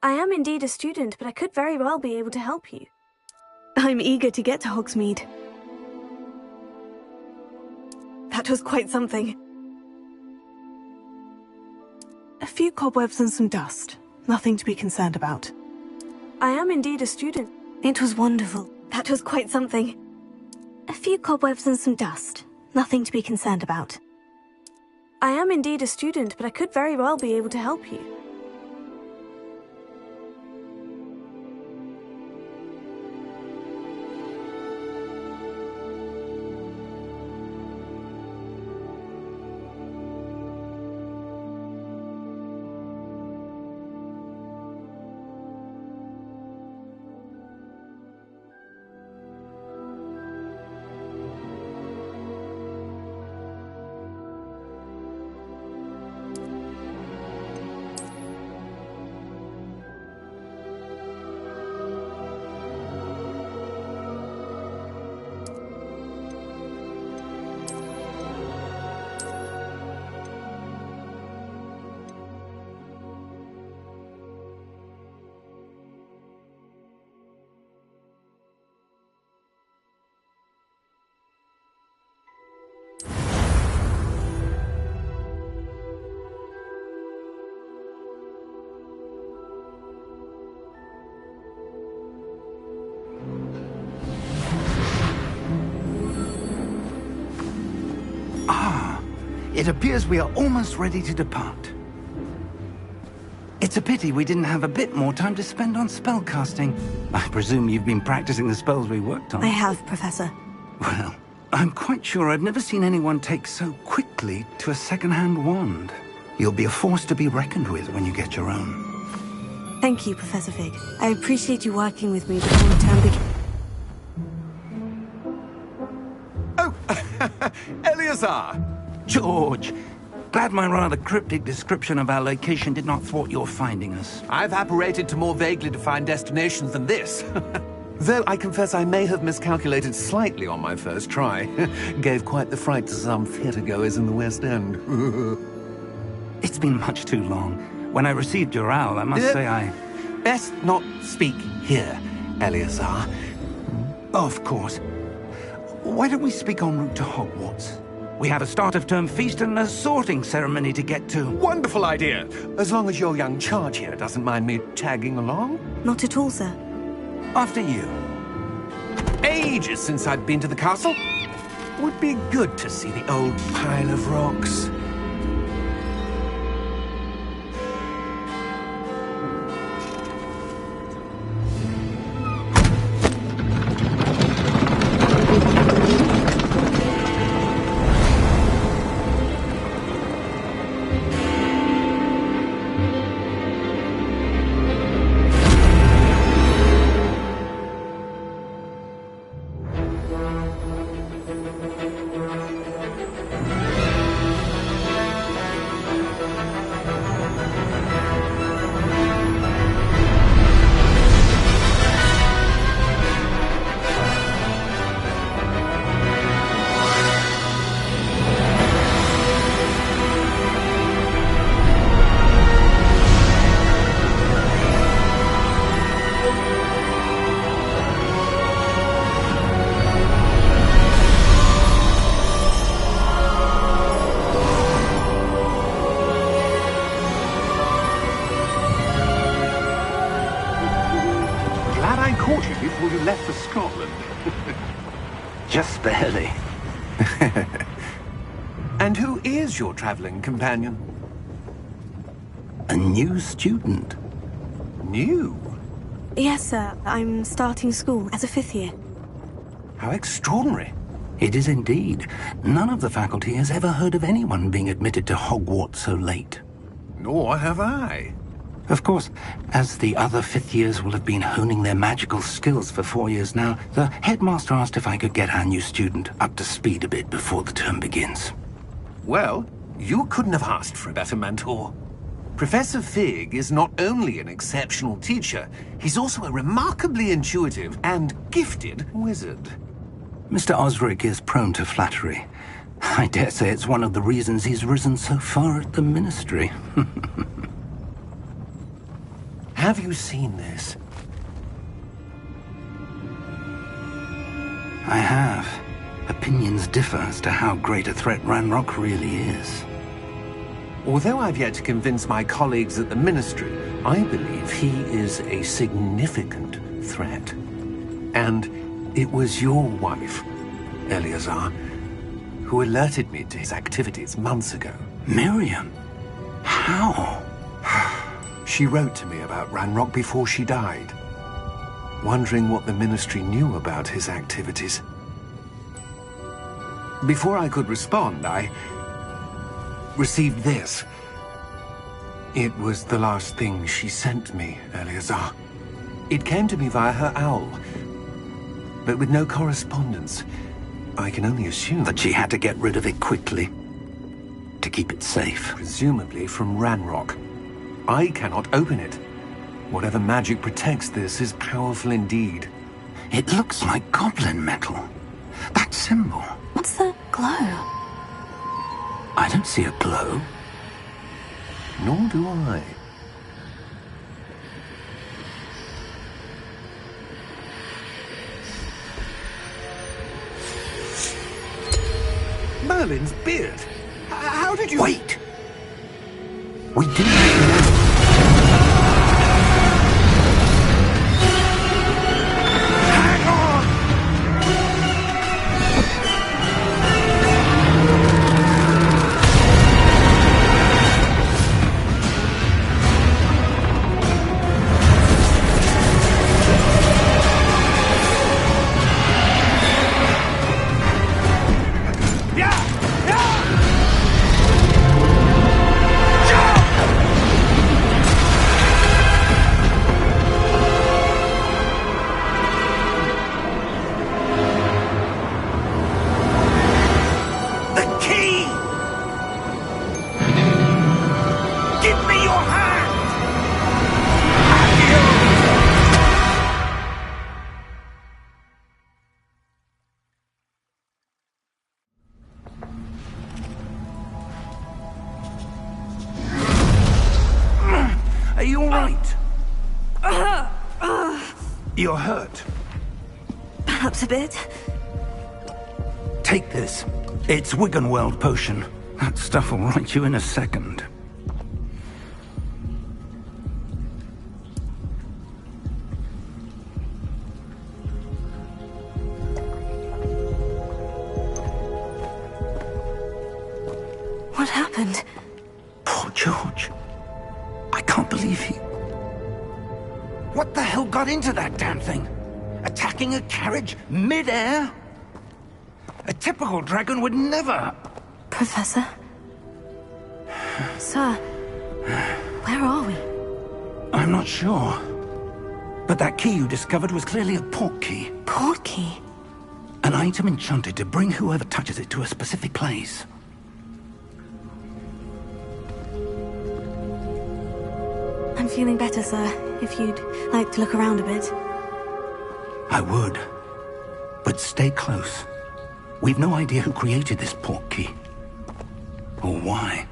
I am indeed a student, but I could very well be able to help you. I'm eager to get to Hogsmeade. That was quite something. A few cobwebs and some dust. Nothing to be concerned about. I am indeed a student. It was wonderful. That was quite something. A few cobwebs and some dust. Nothing to be concerned about. I am indeed a student, but I could very well be able to help you. It appears we are almost ready to depart. It's a pity we didn't have a bit more time to spend on spellcasting. I presume you've been practicing the spells we worked on. I have, Professor. Well, I'm quite sure I've never seen anyone take so quickly to a second-hand wand. You'll be a force to be reckoned with when you get your own. Thank you, Professor Fig. I appreciate you working with me before the term begins. Oh, Eleazar! George, glad my rather cryptic description of our location did not thwart your finding us. I've apparated to more vaguely defined destinations than this. Though I confess I may have miscalculated slightly on my first try. Gave quite the fright to some theatre-goers in the West End. It's been much too long. When I received your owl, I must say I... Best not speak here, Eleazar. Of course. Why don't we speak en route to Hogwarts? We have a start-of-term feast and a sorting ceremony to get to. Wonderful idea! As long as your young charge here doesn't mind me tagging along. Not at all, sir. After you. Ages since I'd been to the castle. Would be good to see the old pile of rocks. Before you left for Scotland. Just barely. And who is your traveling companion? A new student. New? Yes, sir. I'm starting school as a 5th year. How extraordinary. It is indeed. None of the faculty has ever heard of anyone being admitted to Hogwarts so late. Nor have I. Of course, as the other 5th years will have been honing their magical skills for 4 years now, the headmaster asked if I could get our new student up to speed a bit before the term begins. Well, you couldn't have asked for a better mentor. Professor Fig is not only an exceptional teacher, he's also a remarkably intuitive and gifted wizard. Mr. Osric is prone to flattery. I dare say it's one of the reasons he's risen so far at the Ministry. Have you seen this? I have. Opinions differ as to how great a threat Ranrock really is. Although I've yet to convince my colleagues at the Ministry, I believe he is a significant threat. And it was your wife, Eleazar, who alerted me to his activities months ago. Miriam? How? She wrote to me about Ranrock before she died, wondering what the Ministry knew about his activities. Before I could respond, I received this. It was the last thing she sent me, Eleazar. It came to me via her owl, but with no correspondence. I can only assume That she had to get rid of it quickly, to keep it safe. presumably from Ranrock. I cannot open it. Whatever magic protects this is powerful indeed. It looks like goblin metal. That symbol. What's the glow? I don't see a glow. Nor do I. Merlin's beard. How did you... Wait! We didn't know. Hang on! Are you all right? You're hurt. Perhaps a bit. Take this. It's Wiggenweld potion. That stuff will right you in a second. What happened? Poor George. I can't believe he... What the hell got into that damn thing? Attacking a carriage mid-air? A typical dragon would never... Professor? Sir, where are we? I'm not sure. But that key you discovered was clearly a port key. Port key? An item enchanted to bring whoever touches it to a specific place. I'm feeling better, sir. If you'd like to look around a bit. I would. But stay close. We've no idea who created this port key. Or why.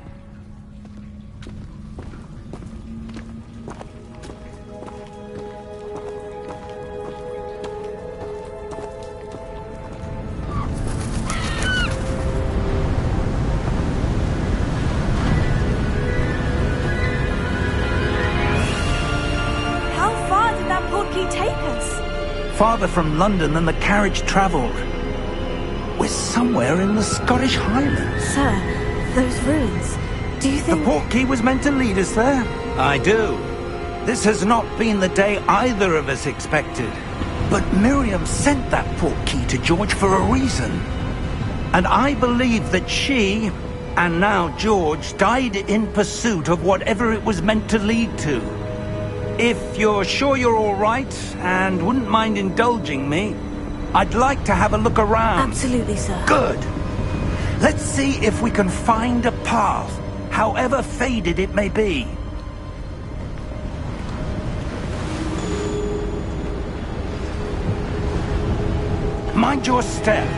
How far did that port key take us? Farther from London than the carriage travelled. We're somewhere in the Scottish Highlands. Sir, those ruins. Do you The think... port key was meant to lead us there? I do. This has not been the day either of us expected. But Miriam sent that port key to George for a reason. And I believe that she, and now George, died in pursuit of whatever it was meant to lead to. If you're sure you're all right, and wouldn't mind indulging me, I'd like to have a look around. Absolutely, sir. Good. Let's see if we can find a path, however faded it may be. Mind your step.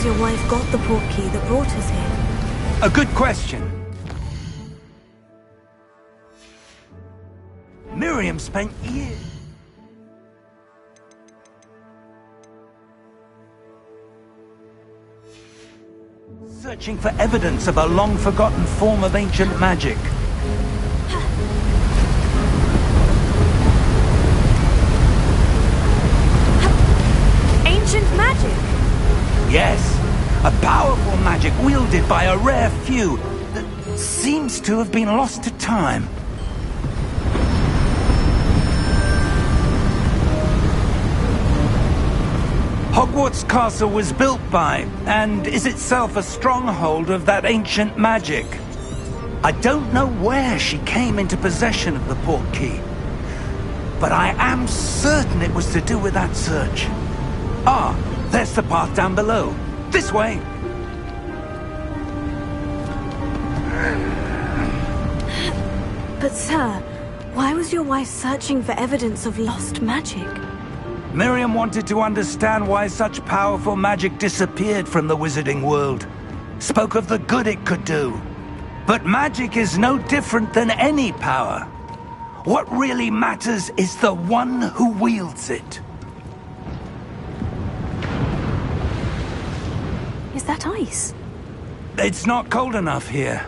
your wife got the portkey that brought us here. A good question. Miriam spent years searching for evidence of a long-forgotten form of ancient magic. Ancient magic? Yes, a powerful magic wielded by a rare few that seems to have been lost to time. Hogwarts Castle was built by, and is itself a stronghold of that ancient magic. I don't know where she came into possession of the portkey, but I am certain it was to do with that search. Ah, there's the path down below. This way. But sir, why was your wife searching for evidence of lost magic? Miriam wanted to understand why such powerful magic disappeared from the wizarding world. Spoke of the good it could do. But magic is no different than any power. What really matters is the one who wields it. Is that ice? It's not cold enough here.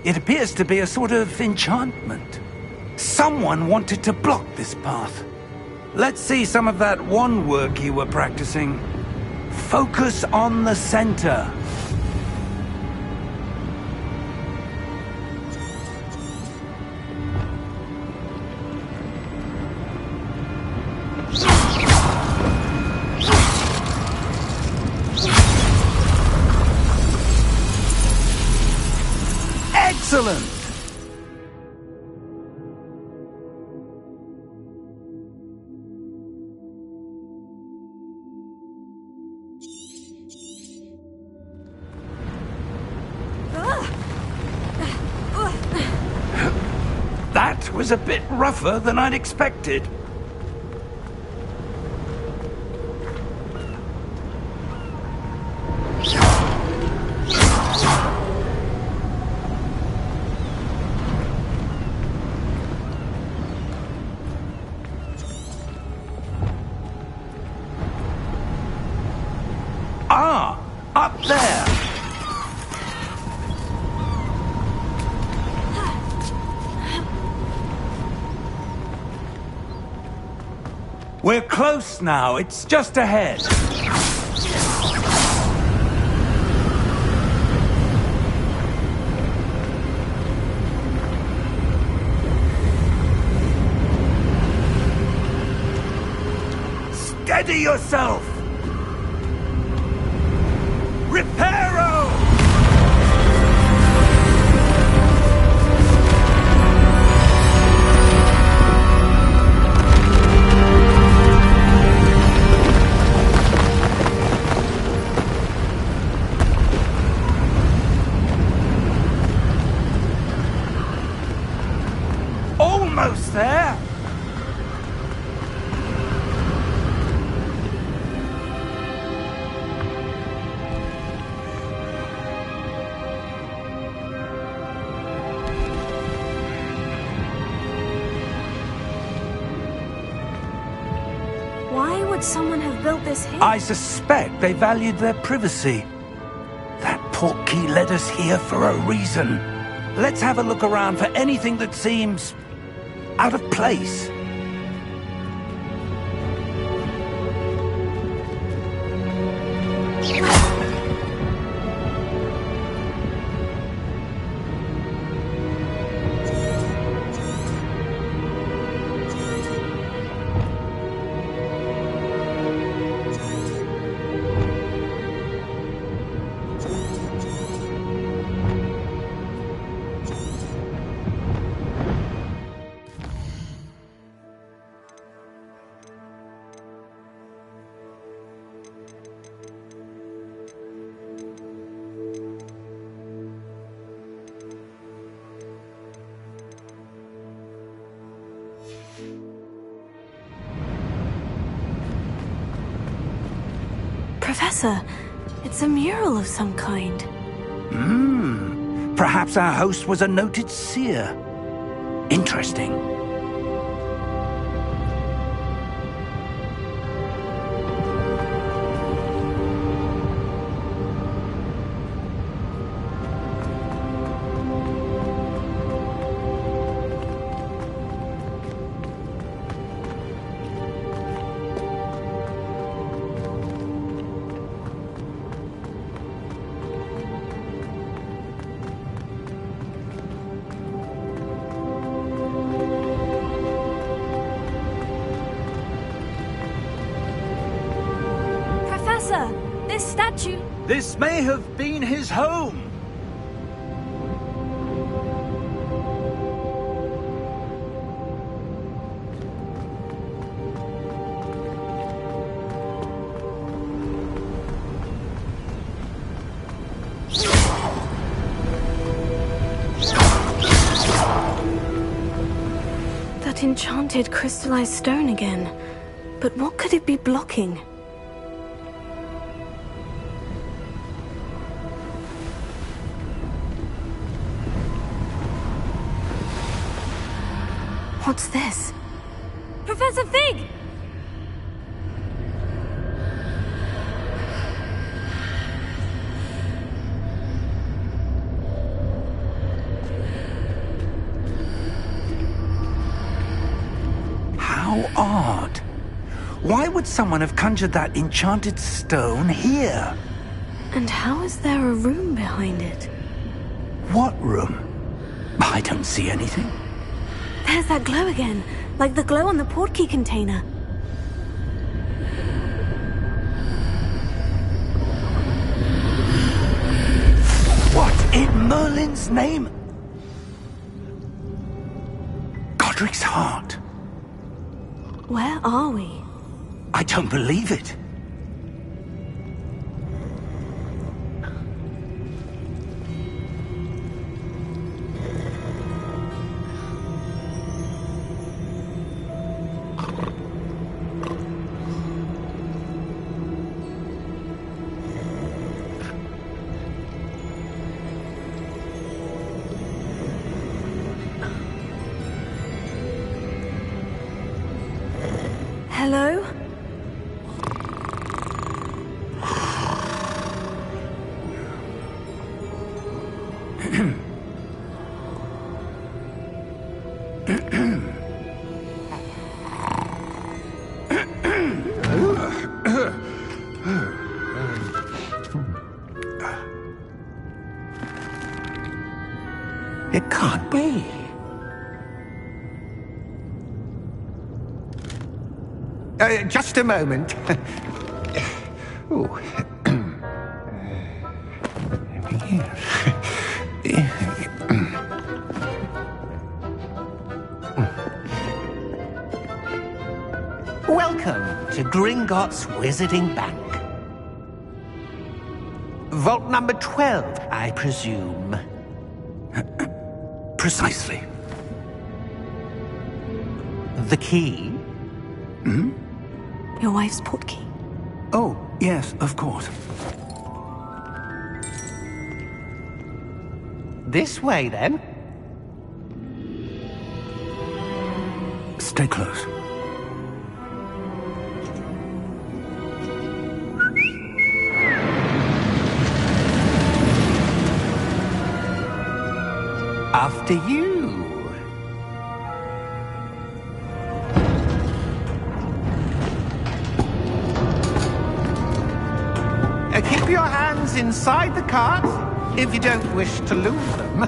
It appears to be a sort of enchantment. Someone wanted to block this path. Let's see some of that wand work you were practicing. Focus on the center. Excellent! That was a bit rougher than I'd expected. Ah, up there. We're close now. It's just ahead. Steady yourself! Reparo! Almost there! Why would someone have built this here? I suspect they valued their privacy. That portkey led us here for a reason. Let's have a look around for anything that seems out of place. Professor, it It's a mural of some kind. Perhaps our host was a noted seer. Interesting. This statue... This may have been his home. That enchanted crystallized stone again. But what could it be blocking? What's this? Professor Fig! How odd. Why would someone have conjured that enchanted stone here? And how is there a room behind it? What room? I don't see anything. There's that glow again, like the glow on the portkey container. What in Merlin's name? Godric's heart. Where are we? I don't believe it. Hello? It can't be. Just a moment. Ooh. Welcome to Gringotts Wizarding Bank. Vault number 12, I presume. Precisely. The key? Your wife's portkey. Oh, yes, of course. This way, then. Stay close. After you. Keep your hands inside the cart if you don't wish to lose them.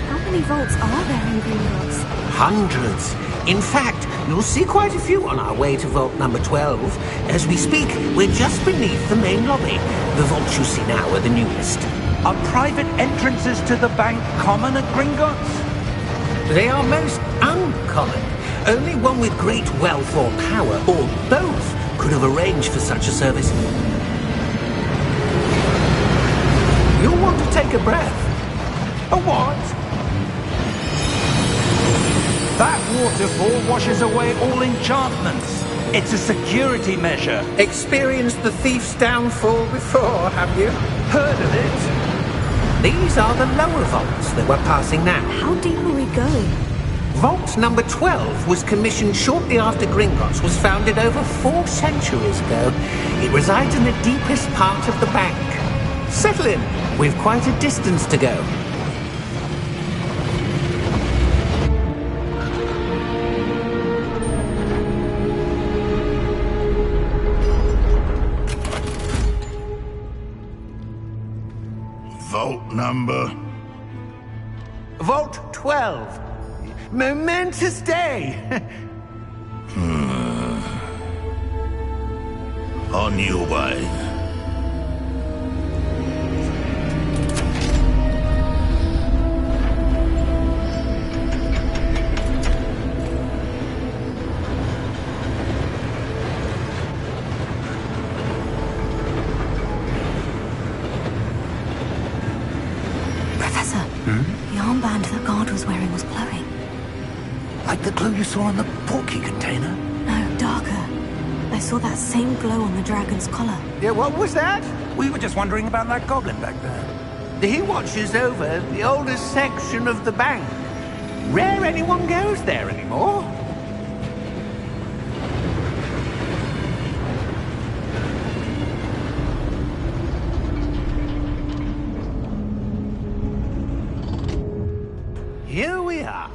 How many vaults are there in Gringotts? Hundreds. In fact, you'll see quite a few on our way to vault number 12. As we speak, we're just beneath the main lobby. The vaults you see now are the newest. Are private entrances to the bank common at Gringotts? They are most uncommon. Only one with great wealth or power, or both, could have arranged for such a service. You'll want to take a breath. A what? That waterfall washes away all enchantments. It's a security measure. Experienced the thief's downfall before, have you? Heard of it? These are the lower vaults that we're passing now. How deep are we going? Vault number 12 was commissioned shortly after Gringotts was founded over 4 centuries ago. It resides in the deepest part of the bank. Settle in. We've quite a distance to go. Vault number? Vault 12. Momentous day. On your way. Professor, the armband the guard was wearing was glowing. Like the glow you saw on the portkey container? No, darker. I saw that same glow on the dragon's collar. Yeah, what was that? We were just wondering about that goblin back there. He watches over the oldest section of the bank. Rare anyone goes there anymore. Here we are.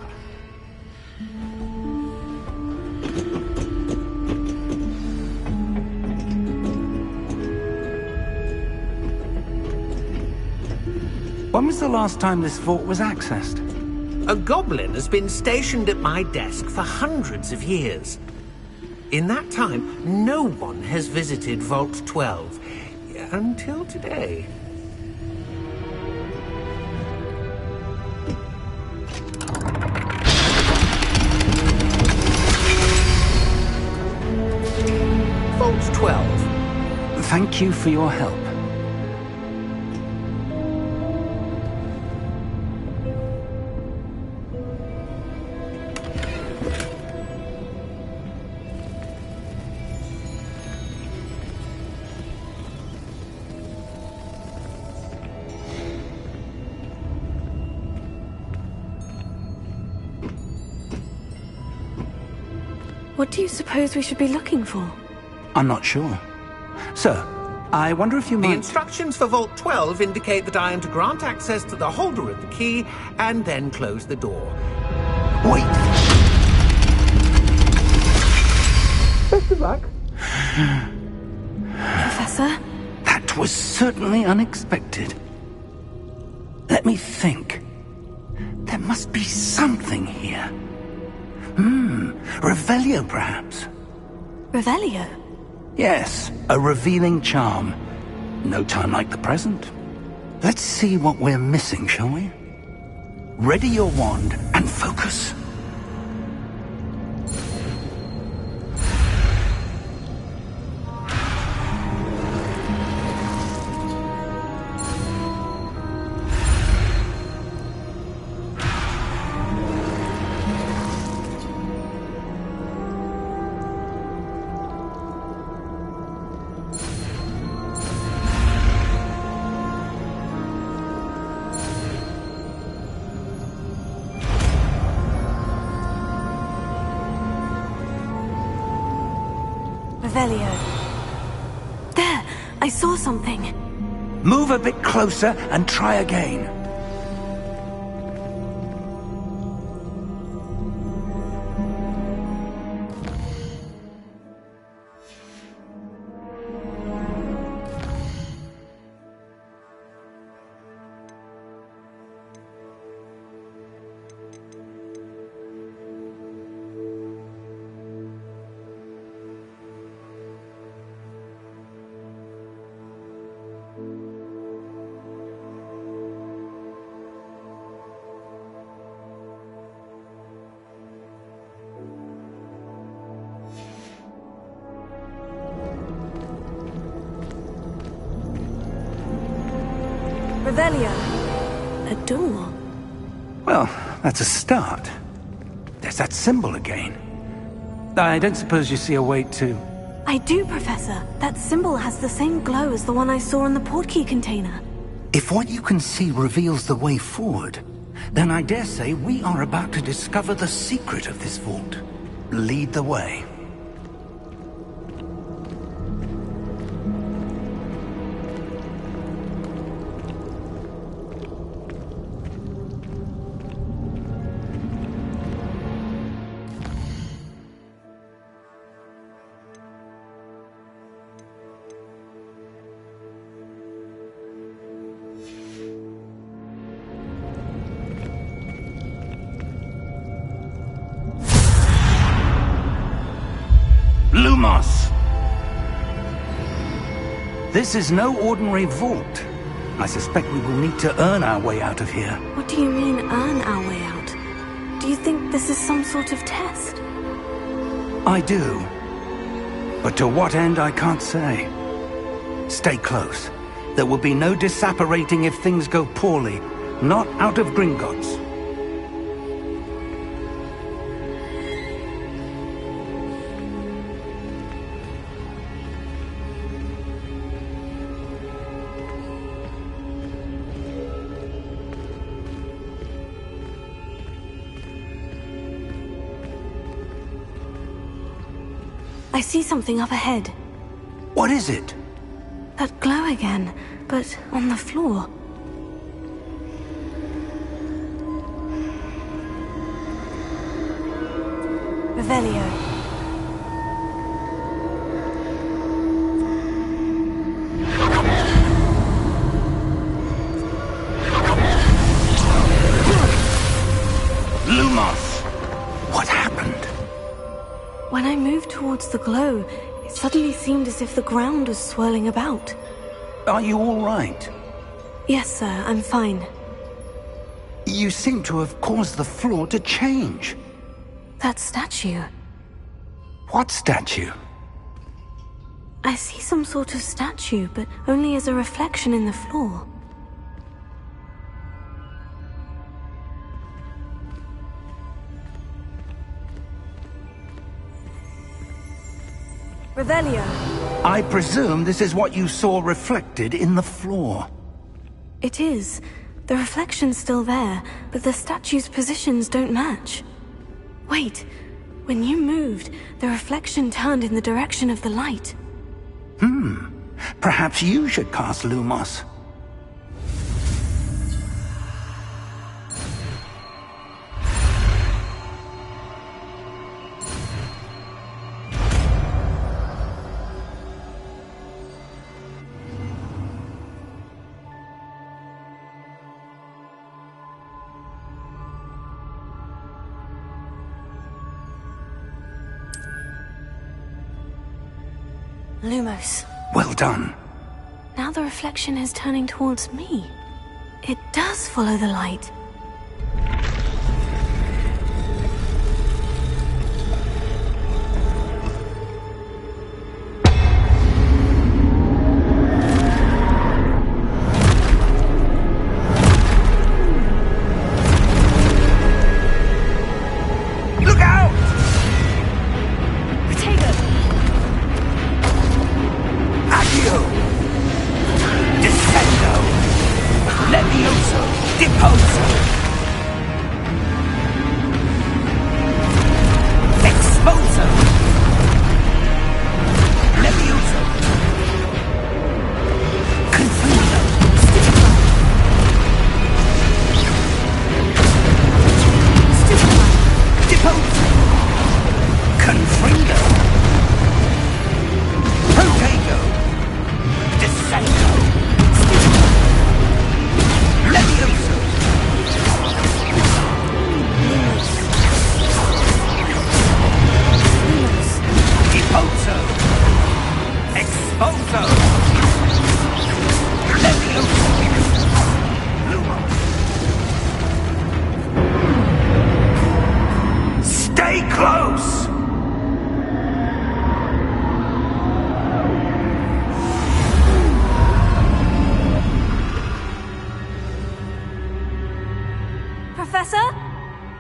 When was the last time this vault was accessed? A goblin has been stationed at my desk for hundreds of years. In that time, no one has visited Vault 12. Until today. Vault 12. Thank you for your help. What do you suppose we should be looking for? I'm not sure. Sir, I wonder if you The might... instructions for Vault 12 indicate that I am to grant access to the holder of the key and then close the door. Wait! Best of luck. Professor? That was certainly unexpected. Let me think. There must be something here. Revelio, perhaps? Revelio? Yes, a revealing charm. No time like the present. Let's see what we're missing, shall we? Ready your wand and focus. Revelio. There! I saw something. Move a bit closer and try again. Revelio. A door. that's a start. There's that symbol again. I don't suppose you see a way to... I do, Professor. That symbol has the same glow as the one I saw in the portkey container. If what you can see reveals the way forward, then I dare say we are about to discover the secret of this vault. Lead the way. Lumos! This is no ordinary vault. I suspect we will need to earn our way out of here. What do you mean, earn our way out? Do you think this is some sort of test? I do. But to what end, I can't say. Stay close. There will be no disapparating if things go poorly. Not out of Gringotts. I see something up ahead. What is it? That glow again, but on the floor. Revelio. Lumos! What happened? When I moved towards the glow, it suddenly seemed as if the ground was swirling about. Are you all right? Yes, sir, I'm fine. You seem to have caused the floor to change. That statue. What statue? I see some sort of statue, but only as a reflection in the floor. Revelio. I presume this is what you saw reflected in the floor. It is. The reflection's still there, but the statue's positions don't match. Wait. When you moved, the reflection turned in the direction of the light. Perhaps you should cast Lumos. Lumos. Well done. Now the reflection is turning towards me. It does follow the light. Look out! Accio! Descendo! Levioso! Deposo! Exposo! Levioso! Confuso! Deposo! Confrido! Protego! Descendo! Levioso! Deposo! Exposo! Levioso! Lumos! Stay close! Professor?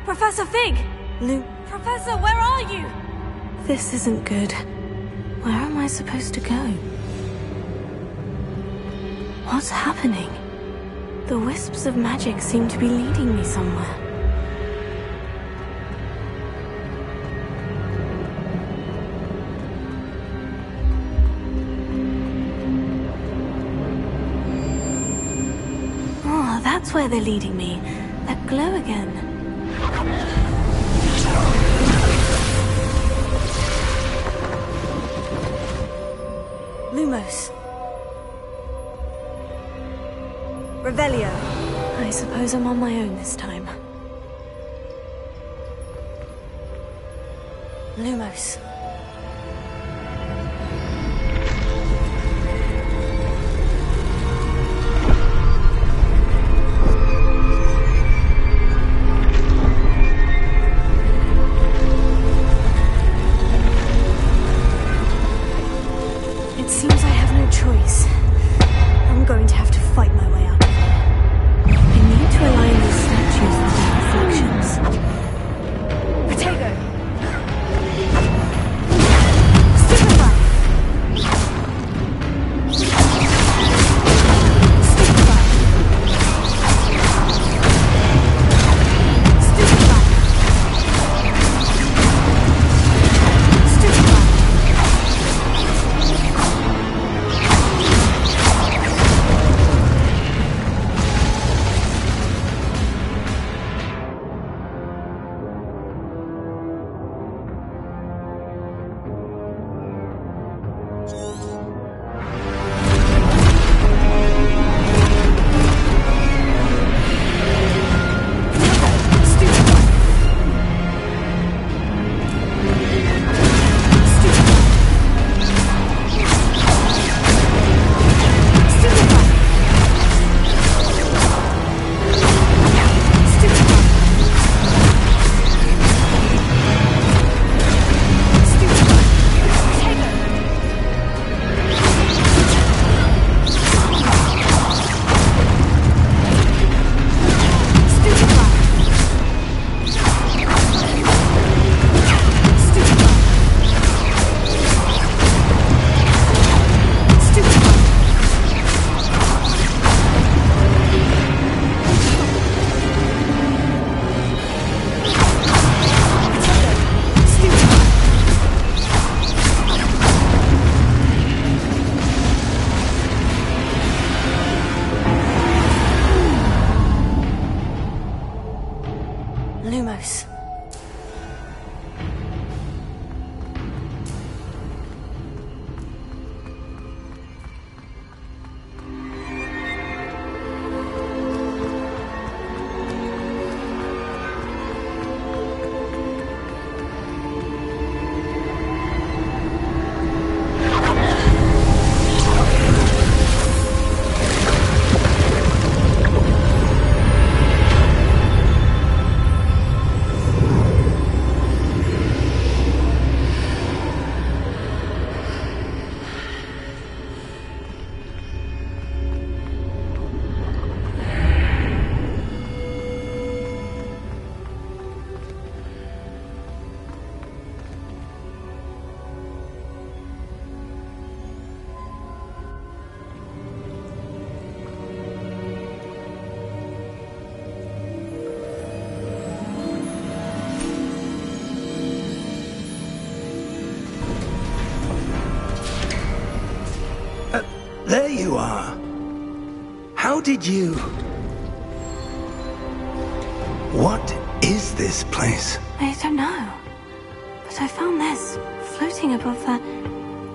Professor Fig! Professor, where are you? This isn't good. Where am I supposed to go? What's happening? The wisps of magic seem to be leading me somewhere. Oh, that's where they're leading me. That glow again. Lumos. Revelio. I suppose I'm on my own this time. Lumos. It seems I have no choice. I'm going to have to fight my way out of here. I need to align these statues with their reflections. Protego! Stupefy! Stupefy! Stupefy! Stupefy! Lumos. There you are. How did you... What is this place? I don't know. But I found this floating above that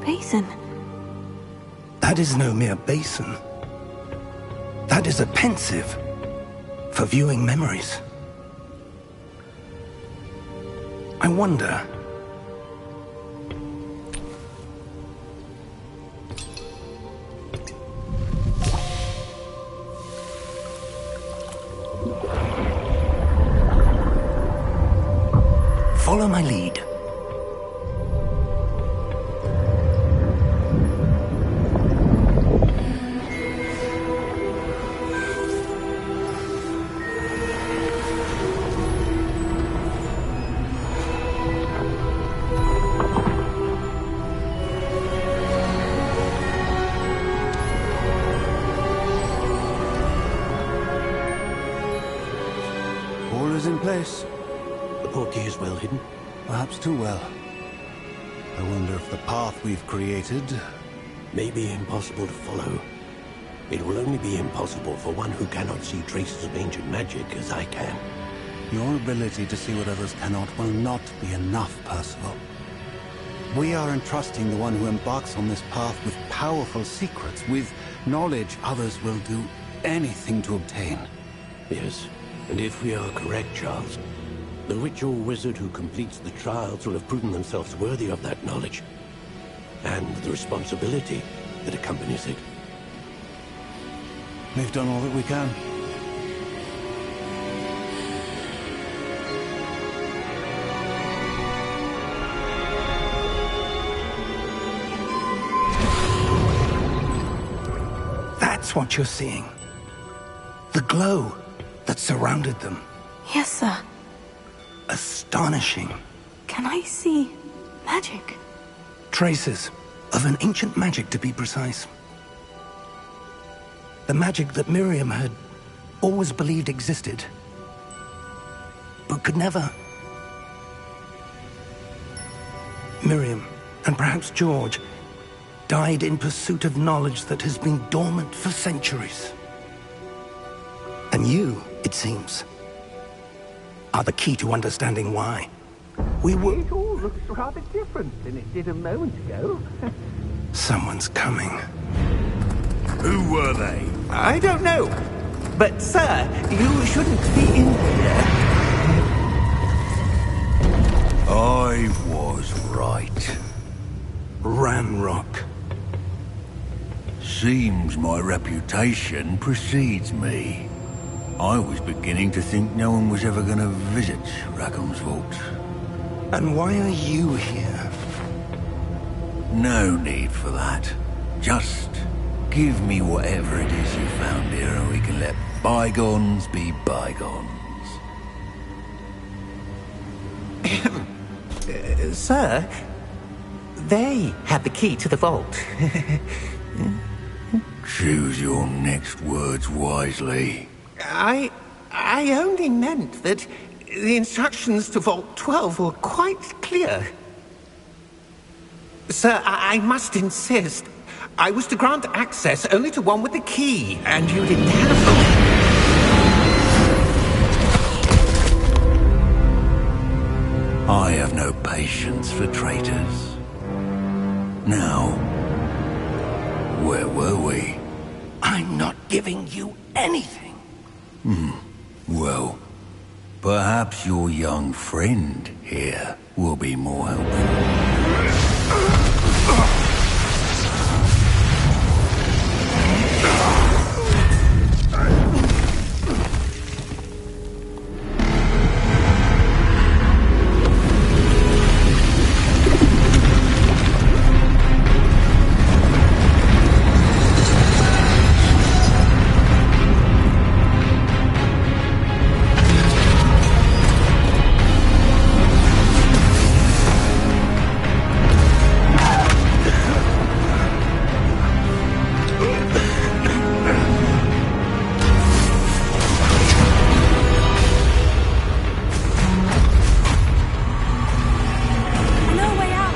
basin. That is no mere basin. That is a pensive for viewing memories. I wonder... Follow my lead. place? The portkey is well hidden. Perhaps too well. I wonder if the path we've created... May be impossible to follow. It will only be impossible for one who cannot see traces of ancient magic as I can. Your ability to see what others cannot will not be enough, Percival. We are entrusting the one who embarks on this path with powerful secrets, with knowledge others will do anything to obtain. Yes, and if we are correct, Charles, the witch or wizard who completes the trials will have proven themselves worthy of that knowledge, and the responsibility that accompanies it. We've done all that we can. That's what you're seeing. The glow that surrounded them. Yes, sir. Astonishing. Can I see magic? Traces of an ancient magic, to be precise. The magic that Miriam had always believed existed, but could never. Miriam, and perhaps George, died in pursuit of knowledge that has been dormant for centuries. And you, it seems, are the key to understanding why. We were... It all looks rather different than it did a moment ago. Someone's coming. Who were they? I don't know. But, sir, you shouldn't be in here. I was right. Ranrock. Seems my reputation precedes me. I was beginning to think no one was ever going to visit Rackham's vault. And why are you here? No need for that. Just give me whatever it is you found here and we can let bygones be bygones. Sir, they had the key to the vault. Choose your next words wisely. I only meant that the instructions to Vault 12 were quite clear. Sir, I must insist. I was to grant access only to one with the key, and you didn't have them. I have no patience for traitors. Now, where were we? I'm not giving you anything. Well, perhaps your young friend here will be more helpful. No way out.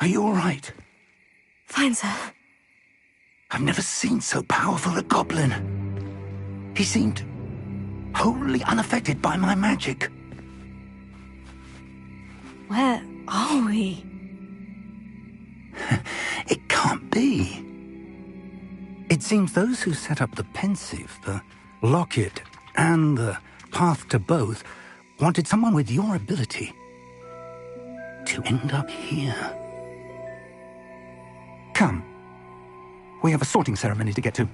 Are you all right? Fine, sir. I've never seen so powerful a goblin. He seemed wholly unaffected by my magic. Where are we? It can't be. It seems those who set up the pensive, the locket, and the path to both wanted someone with your ability to end up here. Come. We have a sorting ceremony to get to.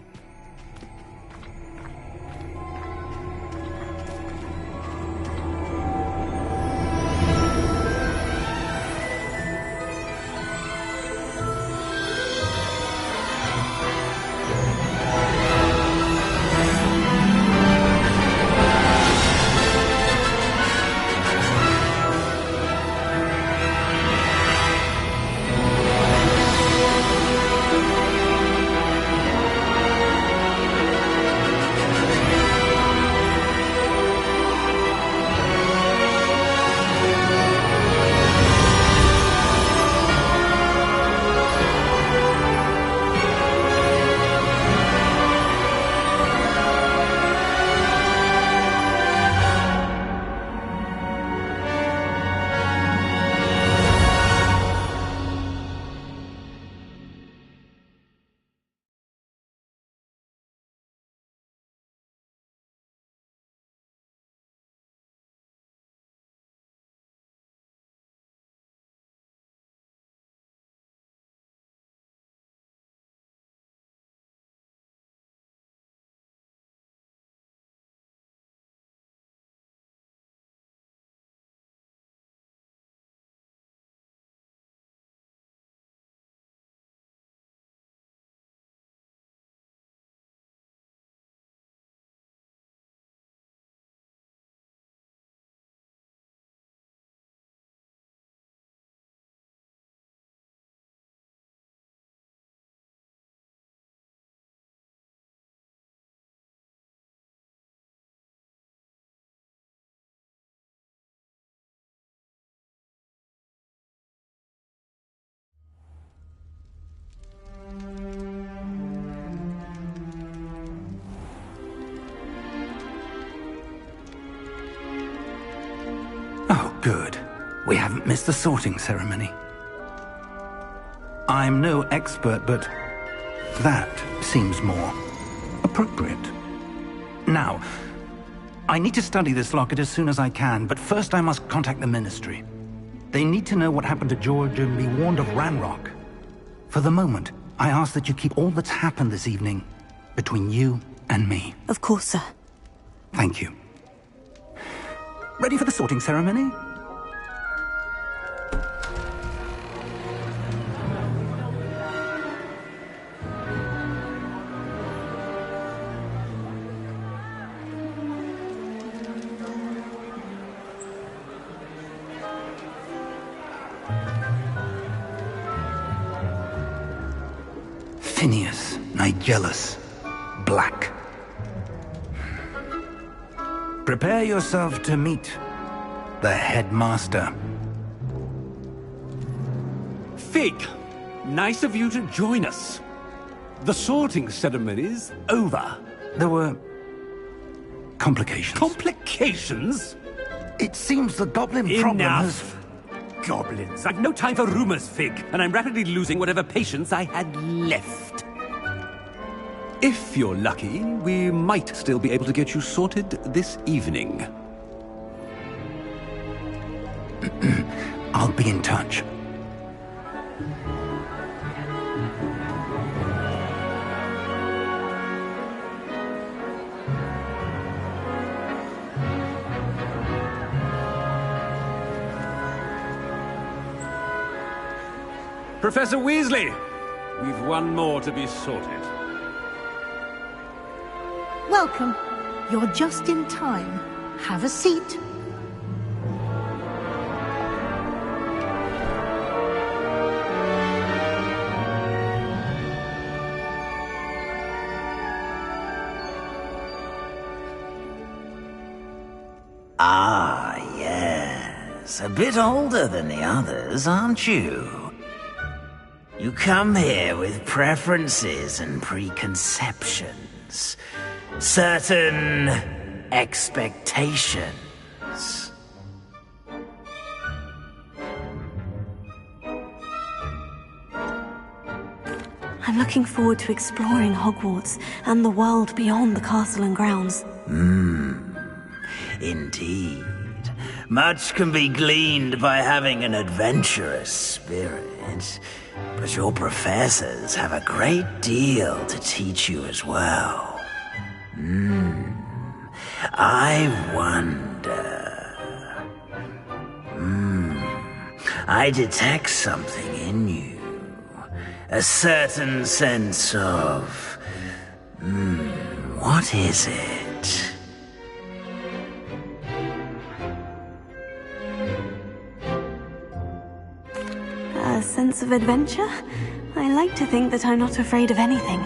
We haven't missed the sorting ceremony. I'm no expert, but that seems more appropriate. Now, I need to study this locket as soon as I can, but first I must contact the Ministry. They need to know what happened to George and be warned of Ranrock. For the moment, I ask that you keep all that's happened this evening between you and me. Of course, sir. Thank you. Ready for the sorting ceremony? Phineas, Nigellus, Black. Prepare yourself to meet the headmaster. Fig, nice of you to join us. The sorting ceremony's over. There were complications. Complications? It seems the goblin problem has... Enough! Goblins. I've no time for rumors, Fig, and I'm rapidly losing whatever patience I had left. If you're lucky, we might still be able to get you sorted this evening. I'll be in touch. Professor Weasley, we've one more to be sorted. Welcome. You're just in time. Have a seat. Ah, yes. A bit older than the others, aren't you? You come here with preferences and preconceptions. Certain expectations. I'm looking forward to exploring Hogwarts and the world beyond the castle and grounds. Indeed. Much can be gleaned by having an adventurous spirit, but your professors have a great deal to teach you as well. I wonder... I detect something in you. A certain sense of... what is it? A sense of adventure? I like to think that I'm not afraid of anything.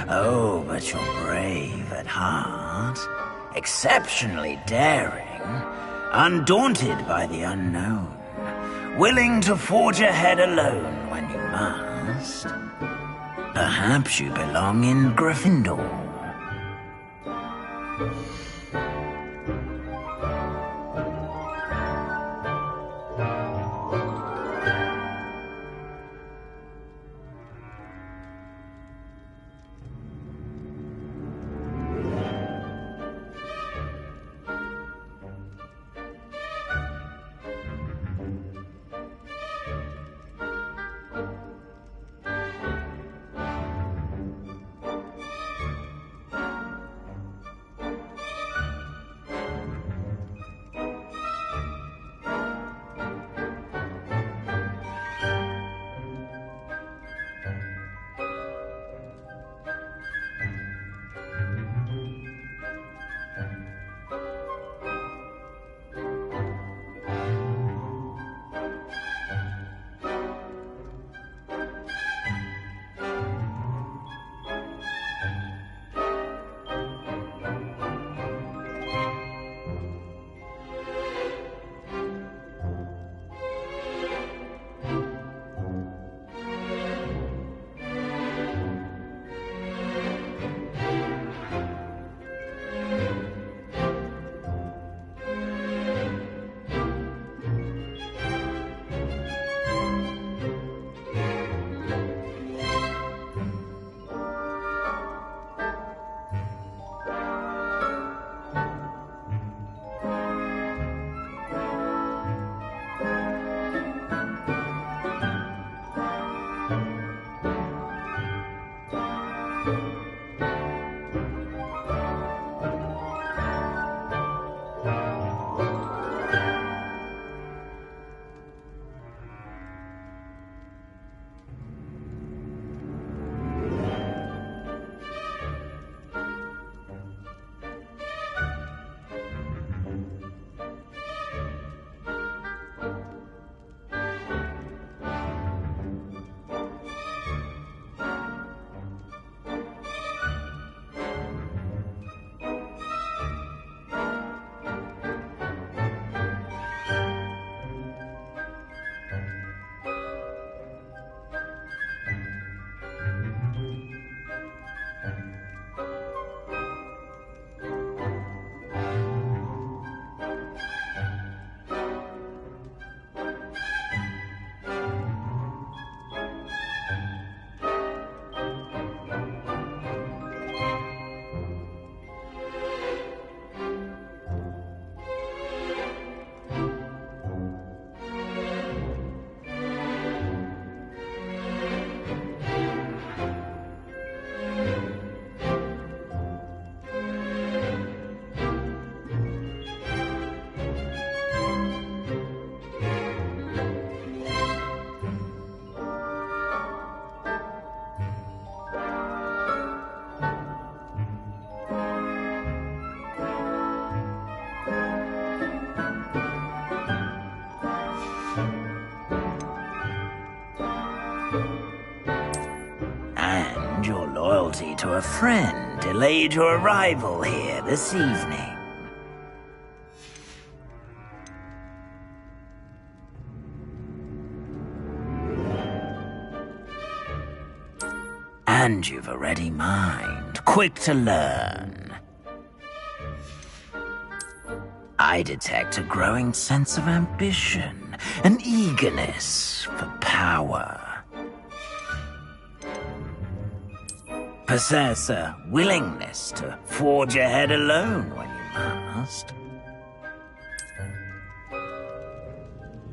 Oh, but you're brave at heart. Exceptionally daring. Undaunted by the unknown. Willing to forge ahead alone when you must. Perhaps you belong in Gryffindor. and your loyalty to a friend delayed your arrival here this evening. And you've a ready mind, quick to learn. I detect a growing sense of ambition, an eagerness for power. Possess a willingness to forge ahead alone when you must.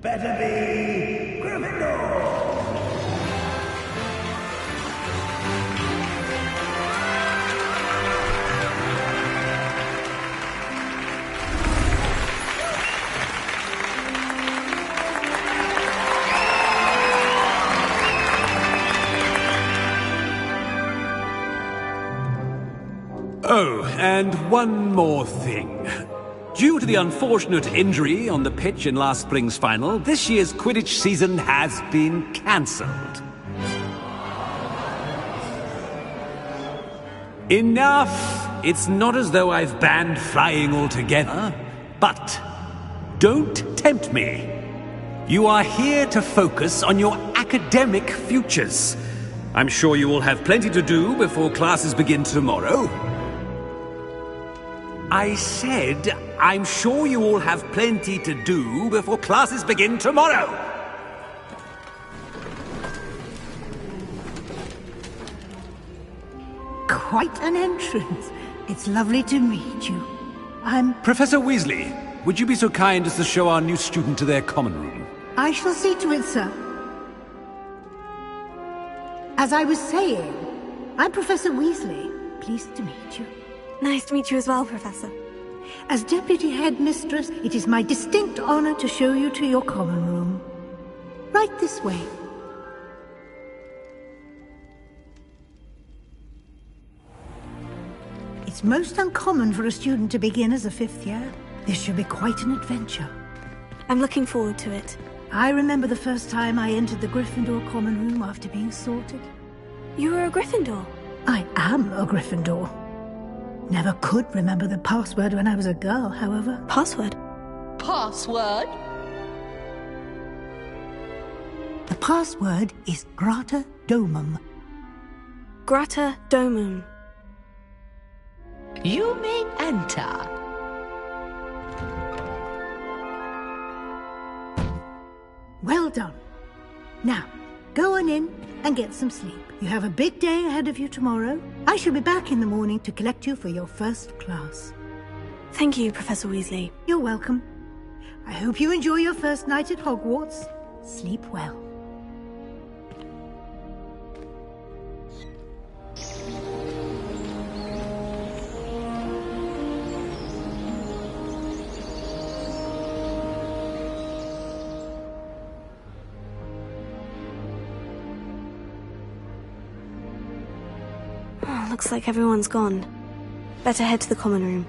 Better be Gryffindor! Oh, and one more thing. Due to the unfortunate injury on the pitch in last spring's final, this year's Quidditch season has been cancelled. Enough! It's not as though I've banned flying altogether, but don't tempt me. You are here to focus on your academic futures. I'm sure you will have plenty to do before classes begin tomorrow. I said, I'm sure you all have plenty to do before classes begin tomorrow! Quite an entrance. It's lovely to meet you. I'm... Professor Weasley, would you be so kind as to show our new student to their common room? I shall see to it, sir. As I was saying, I'm Professor Weasley. Pleased to meet you. Nice to meet you as well, Professor. As Deputy Headmistress, it is my distinct honor to show you to your common room. Right this way. It's most uncommon for a student to begin as a fifth year. This should be quite an adventure. I'm looking forward to it. I remember the first time I entered the Gryffindor common room after being sorted. You were a Gryffindor? I am a Gryffindor. Never could remember the password when I was a girl, however. Password? Password? The password is Grata Domum. Grata Domum. You may enter. Well done. Now, go on in and get some sleep. You have a big day ahead of you tomorrow. I shall be back in the morning to collect you for your first class. Thank you, Professor Weasley. You're welcome. I hope you enjoy your first night at Hogwarts. Sleep well. Looks like everyone's gone. Better head to the common room.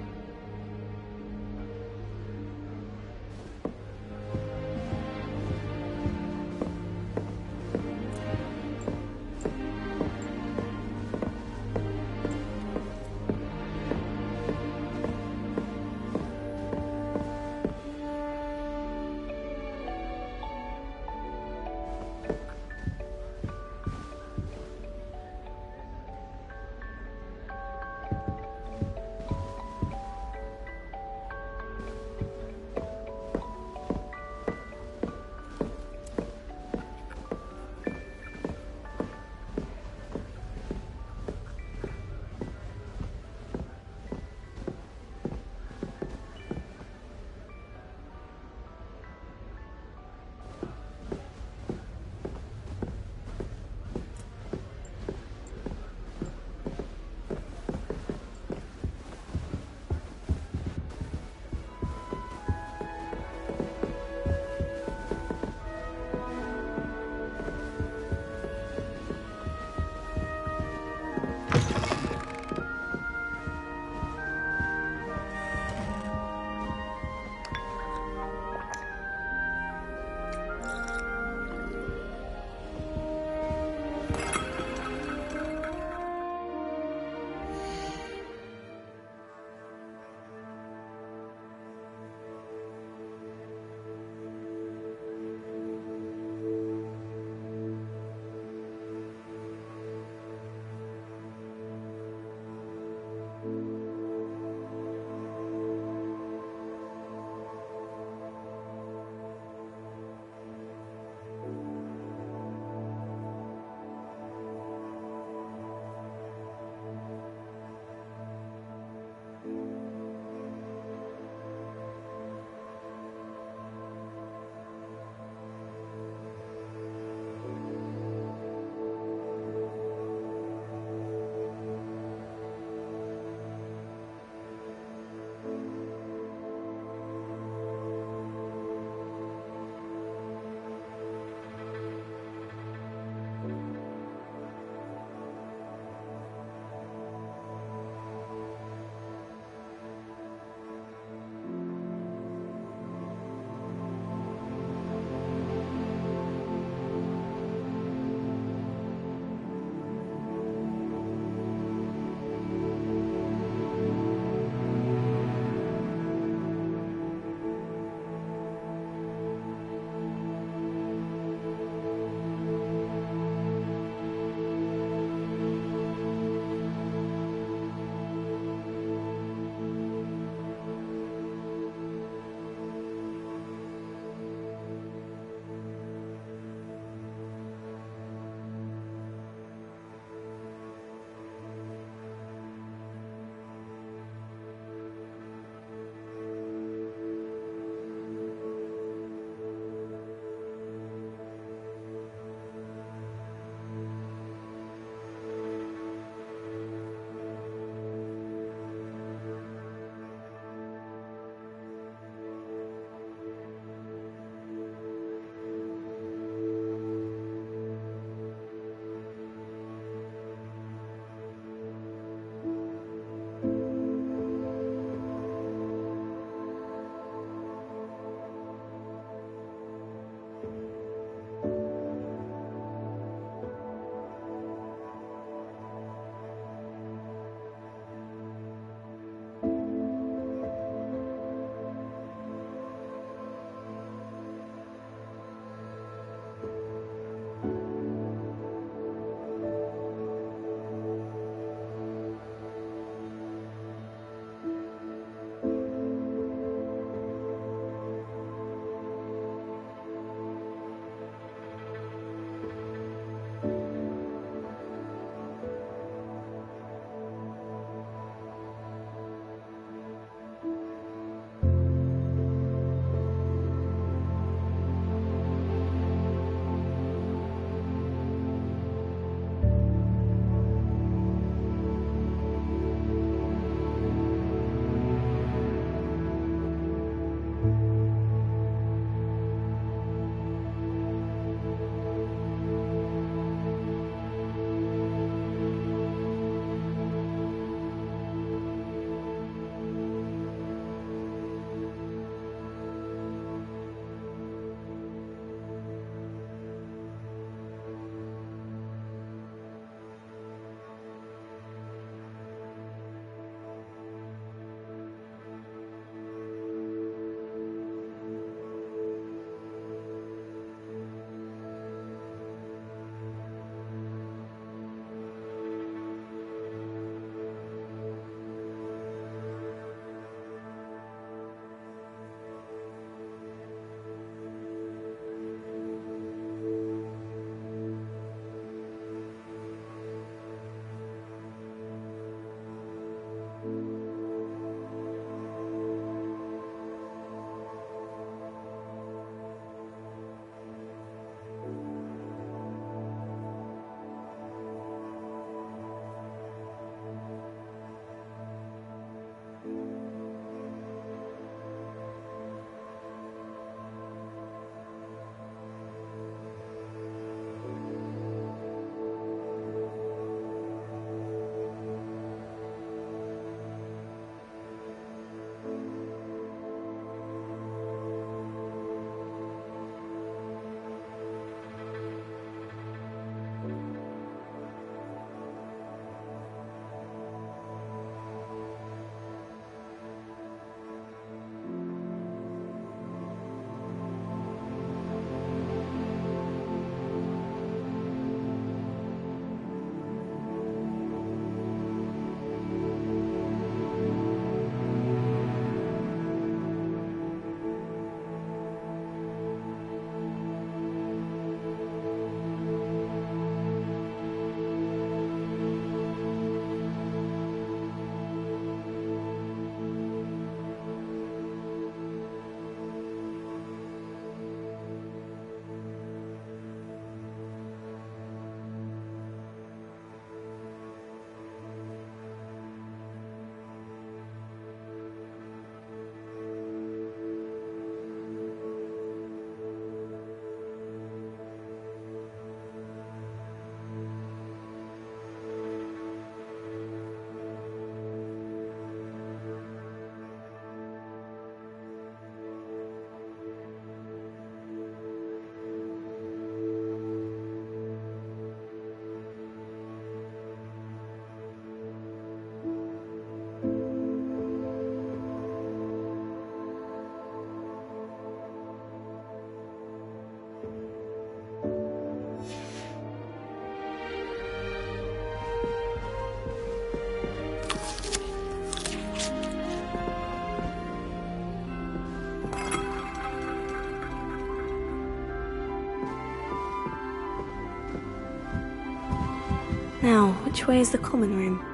Now, which way is the common room?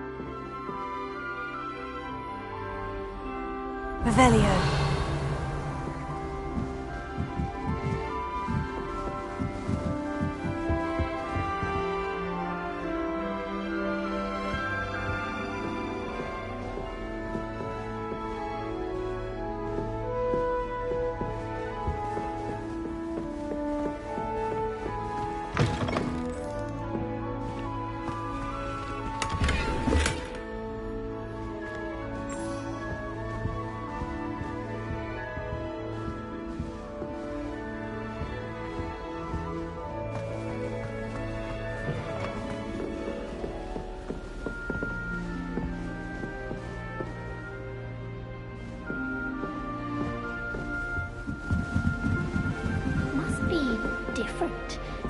Revelio.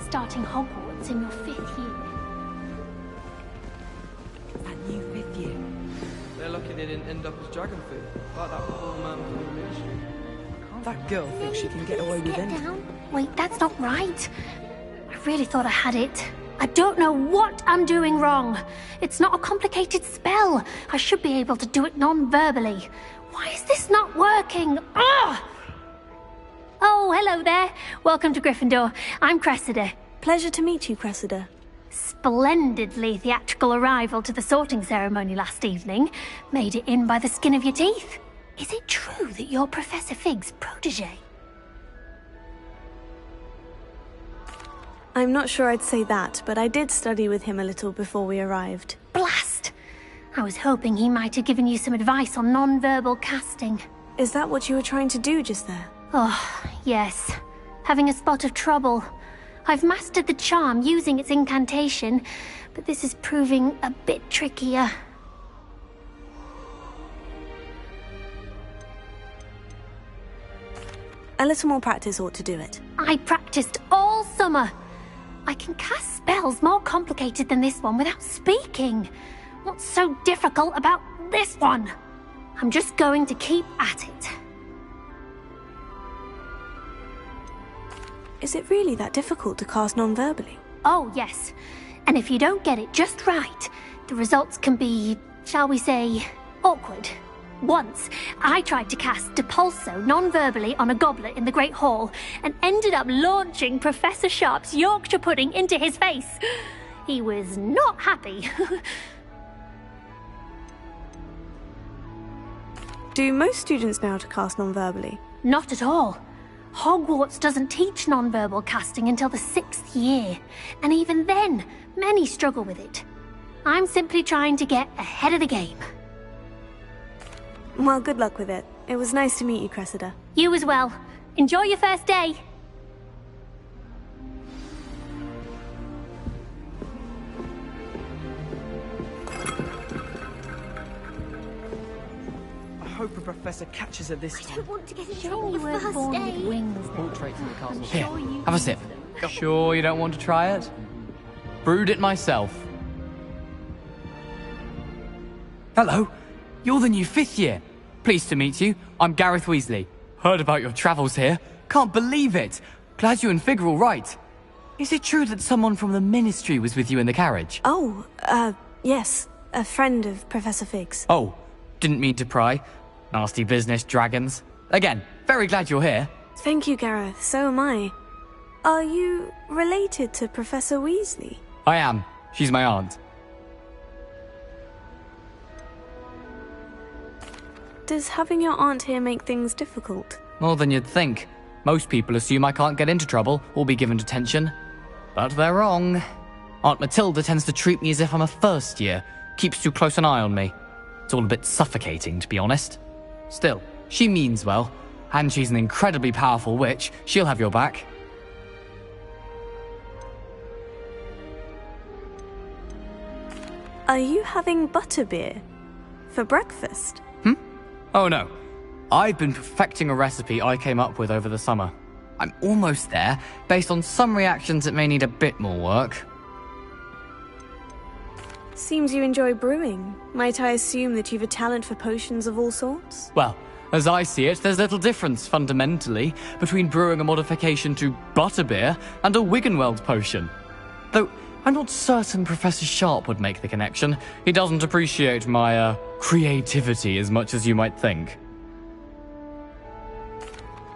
Starting Hogwarts in your 5th year. That new 5th year. They're lucky they didn't end up as dragon food, like that poor man from the ministry. That girl thinks she can get away with anything. Down. Wait, that's not right. I really thought I had it. I don't know what I'm doing wrong. It's not a complicated spell. I should be able to do it non-verbally. Why is this not working? Ugh! Oh, hello there. Welcome to Gryffindor. I'm Cressida. Pleasure to meet you, Cressida. Splendidly theatrical arrival to the sorting ceremony last evening. Made it in by the skin of your teeth. Is it true that you're Professor Fig's protege? I'm not sure I'd say that, but I did study with him a little before we arrived. Blast! I was hoping he might have given you some advice on non-verbal casting. Is that what you were trying to do just there? Oh, yes. Having a spot of trouble. I've mastered the charm using its incantation, but this is proving a bit trickier. A little more practice ought to do it. I practiced all summer. I can cast spells more complicated than this one without speaking. What's so difficult about this one? I'm just going to keep at it. Is it really that difficult to cast non-verbally? Oh, yes. And if you don't get it just right, the results can be, shall we say, awkward. Once, I tried to cast Depulso non-verbally on a goblet in the Great Hall and ended up launching Professor Sharp's Yorkshire pudding into his face. He was not happy. Do most students know how to cast non-verbally? Not at all. Hogwarts doesn't teach non-verbal casting until the 6th year, and even then, many struggle with it. I'm simply trying to get ahead of the game. Well, good luck with it. It was nice to meet you, Cressida. You as well. Enjoy your first day. I hope a professor catches her this time. I don't want to get in trouble the first day. Here, have a sip. Sure you don't want to try it? Brewed it myself. Hello, you're the new 5th year. Pleased to meet you. I'm Gareth Weasley. Heard about your travels here. Can't believe it. Glad you and Fig are all right. Is it true that someone from the Ministry was with you in the carriage? Oh, yes. A friend of Professor Fig's. Oh, didn't mean to pry. Nasty business, dragons. Again, very glad you're here. Thank you, Gareth. So am I. Are you related to Professor Weasley? I am. She's my aunt. Does having your aunt here make things difficult? More than you'd think. Most people assume I can't get into trouble or be given detention. But they're wrong. Aunt Matilda tends to treat me as if I'm a first year. Keeps too close an eye on me. It's all a bit suffocating, to be honest. Still, she means well. And she's an incredibly powerful witch. She'll have your back. Are you having butterbeer for breakfast? Oh no. I've been perfecting a recipe I came up with over the summer. I'm almost there, based on some reactions that may need a bit more work. Seems you enjoy brewing. Might I assume that you've a talent for potions of all sorts? Well, as I see it, there's little difference, fundamentally, between brewing a modification to butterbeer and a Wiggenweld potion. Though, I'm not certain Professor Sharp would make the connection. He doesn't appreciate my, creativity as much as you might think.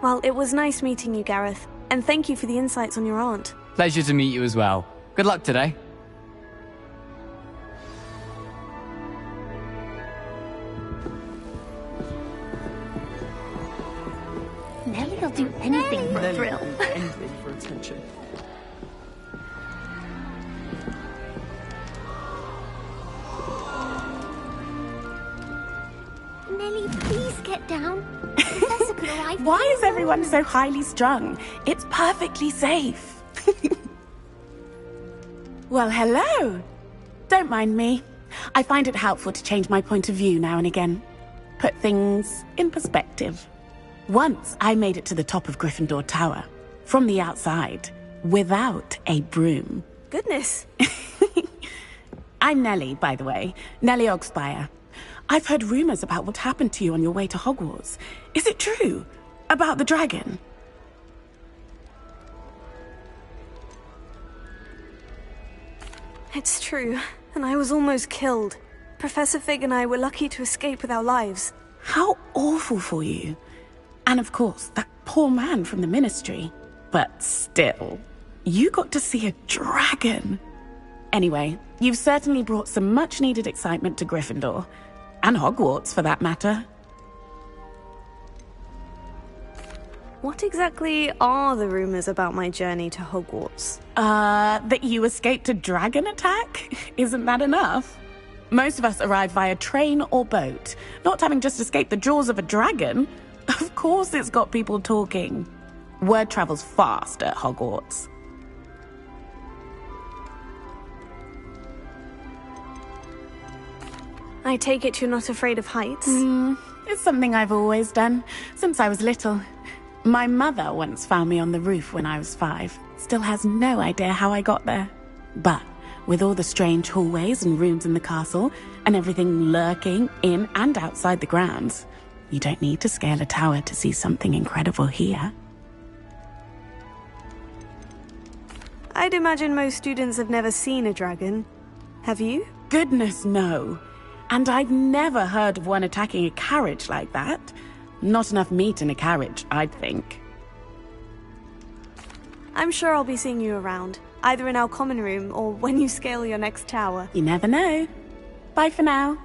Well, it was nice meeting you, Gareth. And thank you for the insights on your aunt. Pleasure to meet you as well. Good luck today. Nelly'll do anything for a thrill. Anything for attention. Nelly, please get down. The professor could arrive. Why is everyone so highly strung? It's perfectly safe. Well, hello. Don't mind me. I find it helpful to change my point of view now and again. Put things in perspective. Once I made it to the top of Gryffindor Tower, from the outside, without a broom. Goodness. I'm Nelly, by the way. Nelly Ogspire. I've heard rumors about what happened to you on your way to Hogwarts. Is it true? About the dragon? It's true, and I was almost killed. Professor Fig and I were lucky to escape with our lives. How awful for you. And of course, that poor man from the Ministry. But still, you got to see a dragon. Anyway, you've certainly brought some much-needed excitement to Gryffindor. And Hogwarts, for that matter. What exactly are the rumors about my journey to Hogwarts? That you escaped a dragon attack? Isn't that enough? Most of us arrive via train or boat, not having just escaped the jaws of a dragon. Of course it's got people talking. Word travels fast at Hogwarts. I take it you're not afraid of heights? It's something I've always done, since I was little. My mother once found me on the roof when I was 5. Still has no idea how I got there. But with all the strange hallways and rooms in the castle, and everything lurking in and outside the grounds, you don't need to scale a tower to see something incredible here. I'd imagine most students have never seen a dragon. Have you? Goodness, no. And I've never heard of one attacking a carriage like that. Not enough meat in a carriage, I'd think. I'm sure I'll be seeing you around, either in our common room or when you scale your next tower. You never know. Bye for now.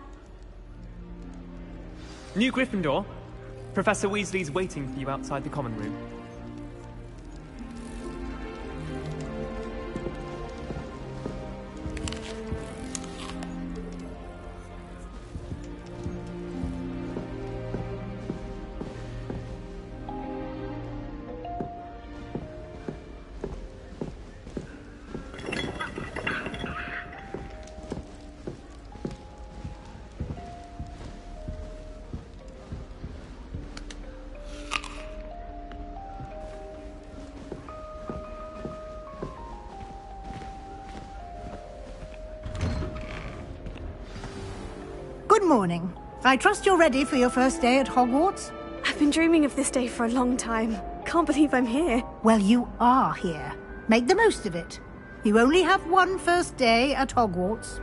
New Gryffindor. Professor Weasley's waiting for you outside the common room. Good morning. I trust you're ready for your first day at Hogwarts? I've been dreaming of this day for a long time. Can't believe I'm here. Well, you are here. Make the most of it. You only have one first day at Hogwarts.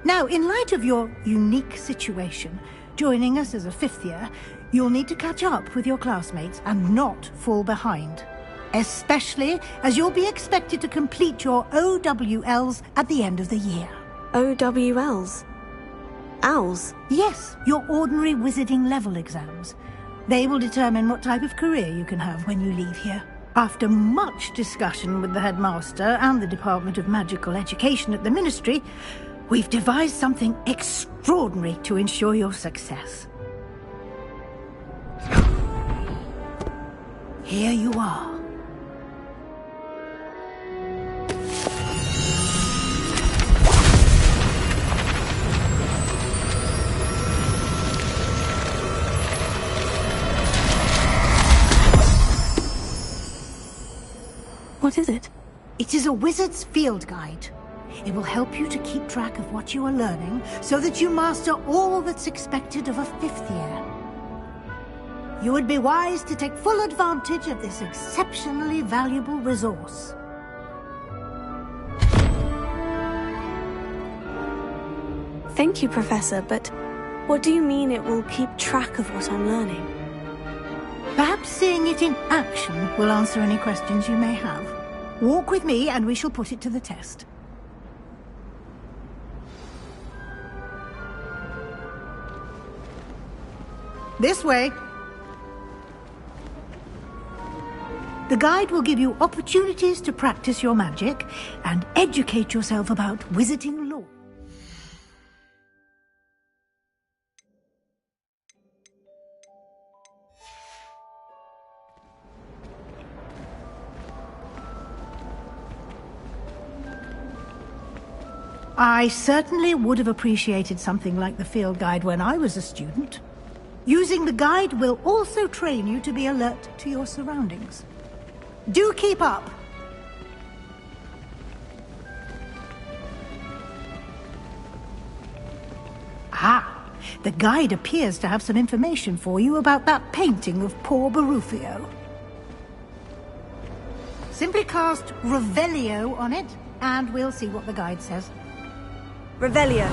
Now, in light of your unique situation, joining us as a 5th year, you'll need to catch up with your classmates and not fall behind. Especially as you'll be expected to complete your OWLs at the end of the year. OWLs? Owls? Yes, your ordinary wizarding level exams. They will determine what type of career you can have when you leave here. After much discussion with the headmaster and the Department of Magical Education at the Ministry, we've devised something extraordinary to ensure your success. Here you are. What is it? It is a wizard's field guide. It will help you to keep track of what you are learning so that you master all that's expected of a 5th year. You would be wise to take full advantage of this exceptionally valuable resource. Thank you, Professor, but what do you mean it will keep track of what I'm learning? Perhaps seeing it in action will answer any questions you may have. Walk with me and we shall put it to the test. This way. The guide will give you opportunities to practice your magic and educate yourself about wizarding lore. I certainly would have appreciated something like the field guide when I was a student. Using the guide will also train you to be alert to your surroundings. Do keep up! Ah, the guide appears to have some information for you about that painting of poor Barufio. Simply cast Revelio on it, and we'll see what the guide says. Revelio.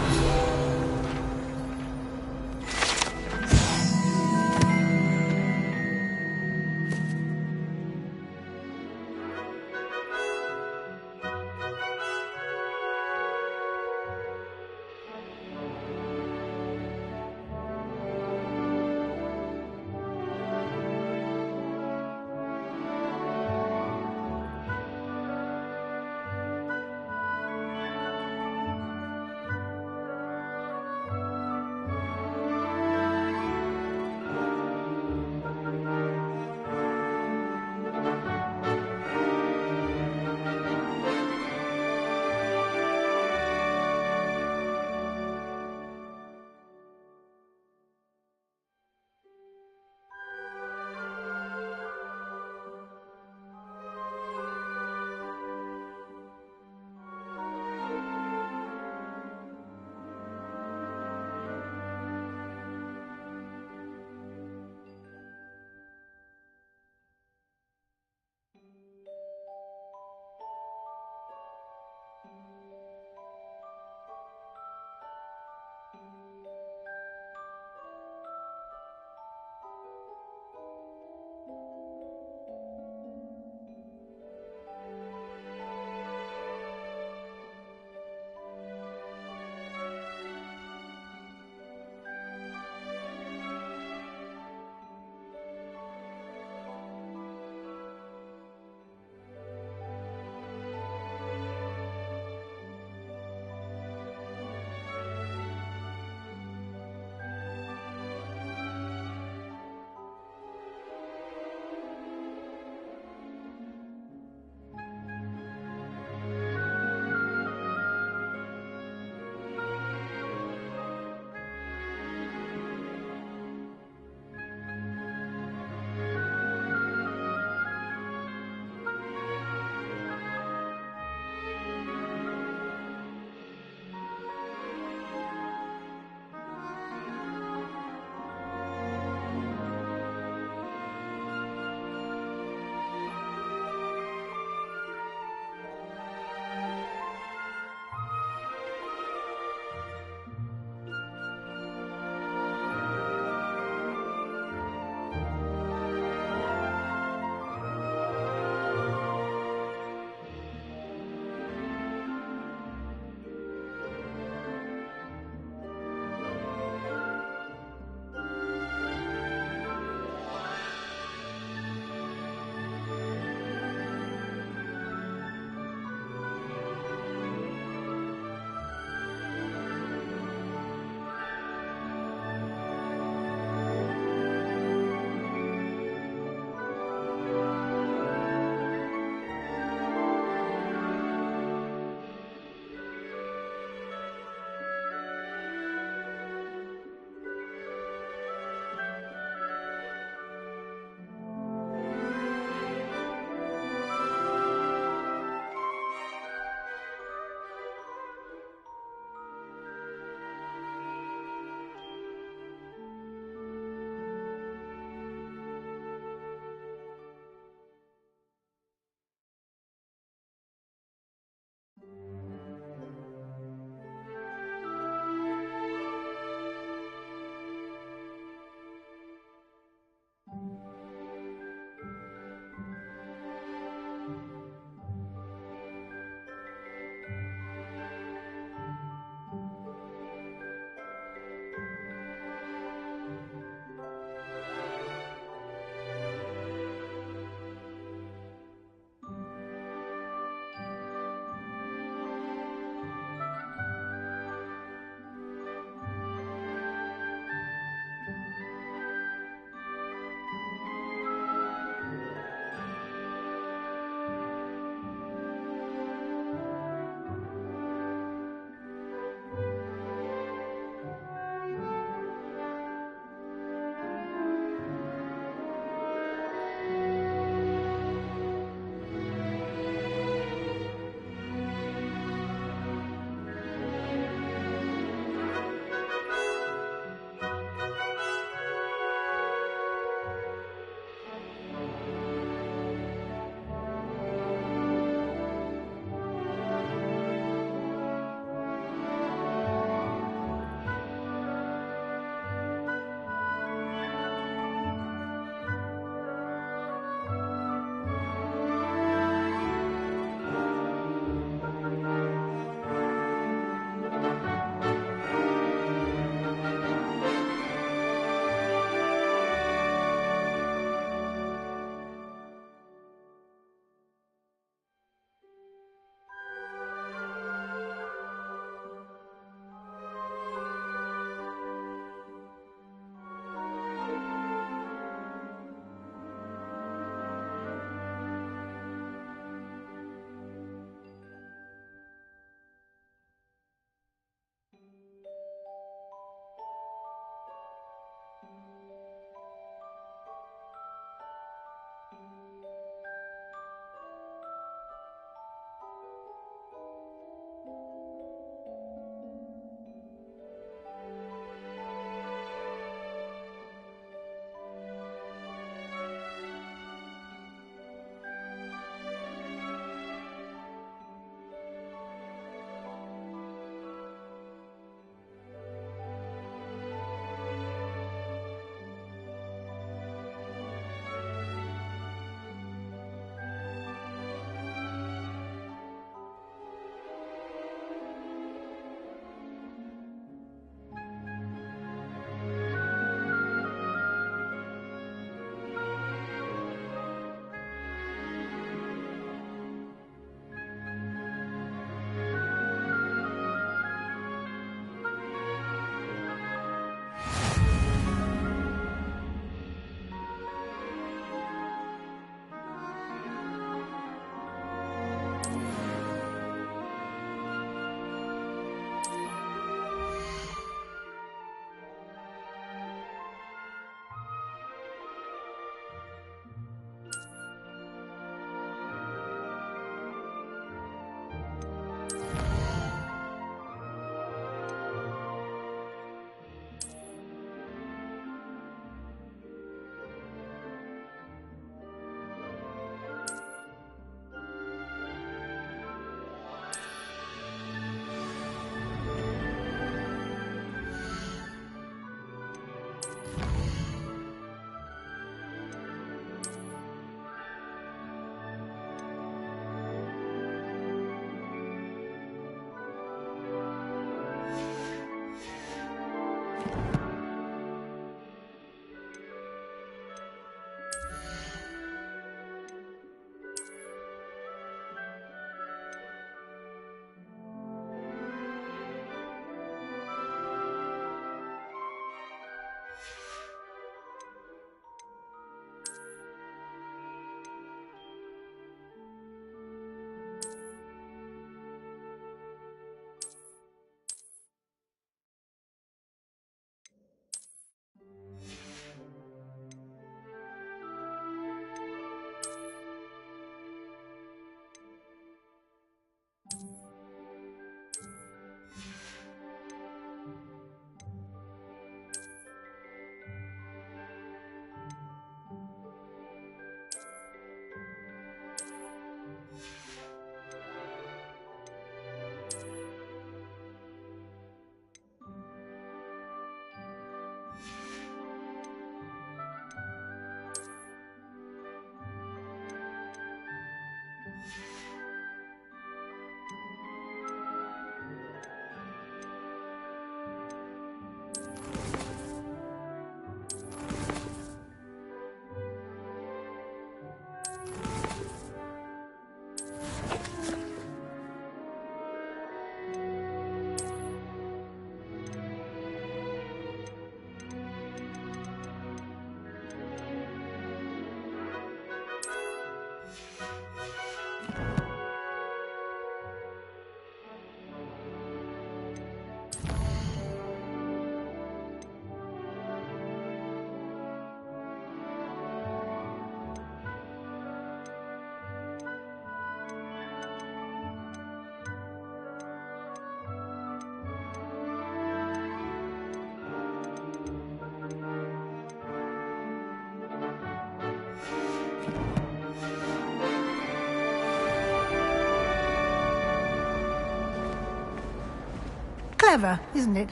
Clever, isn't it?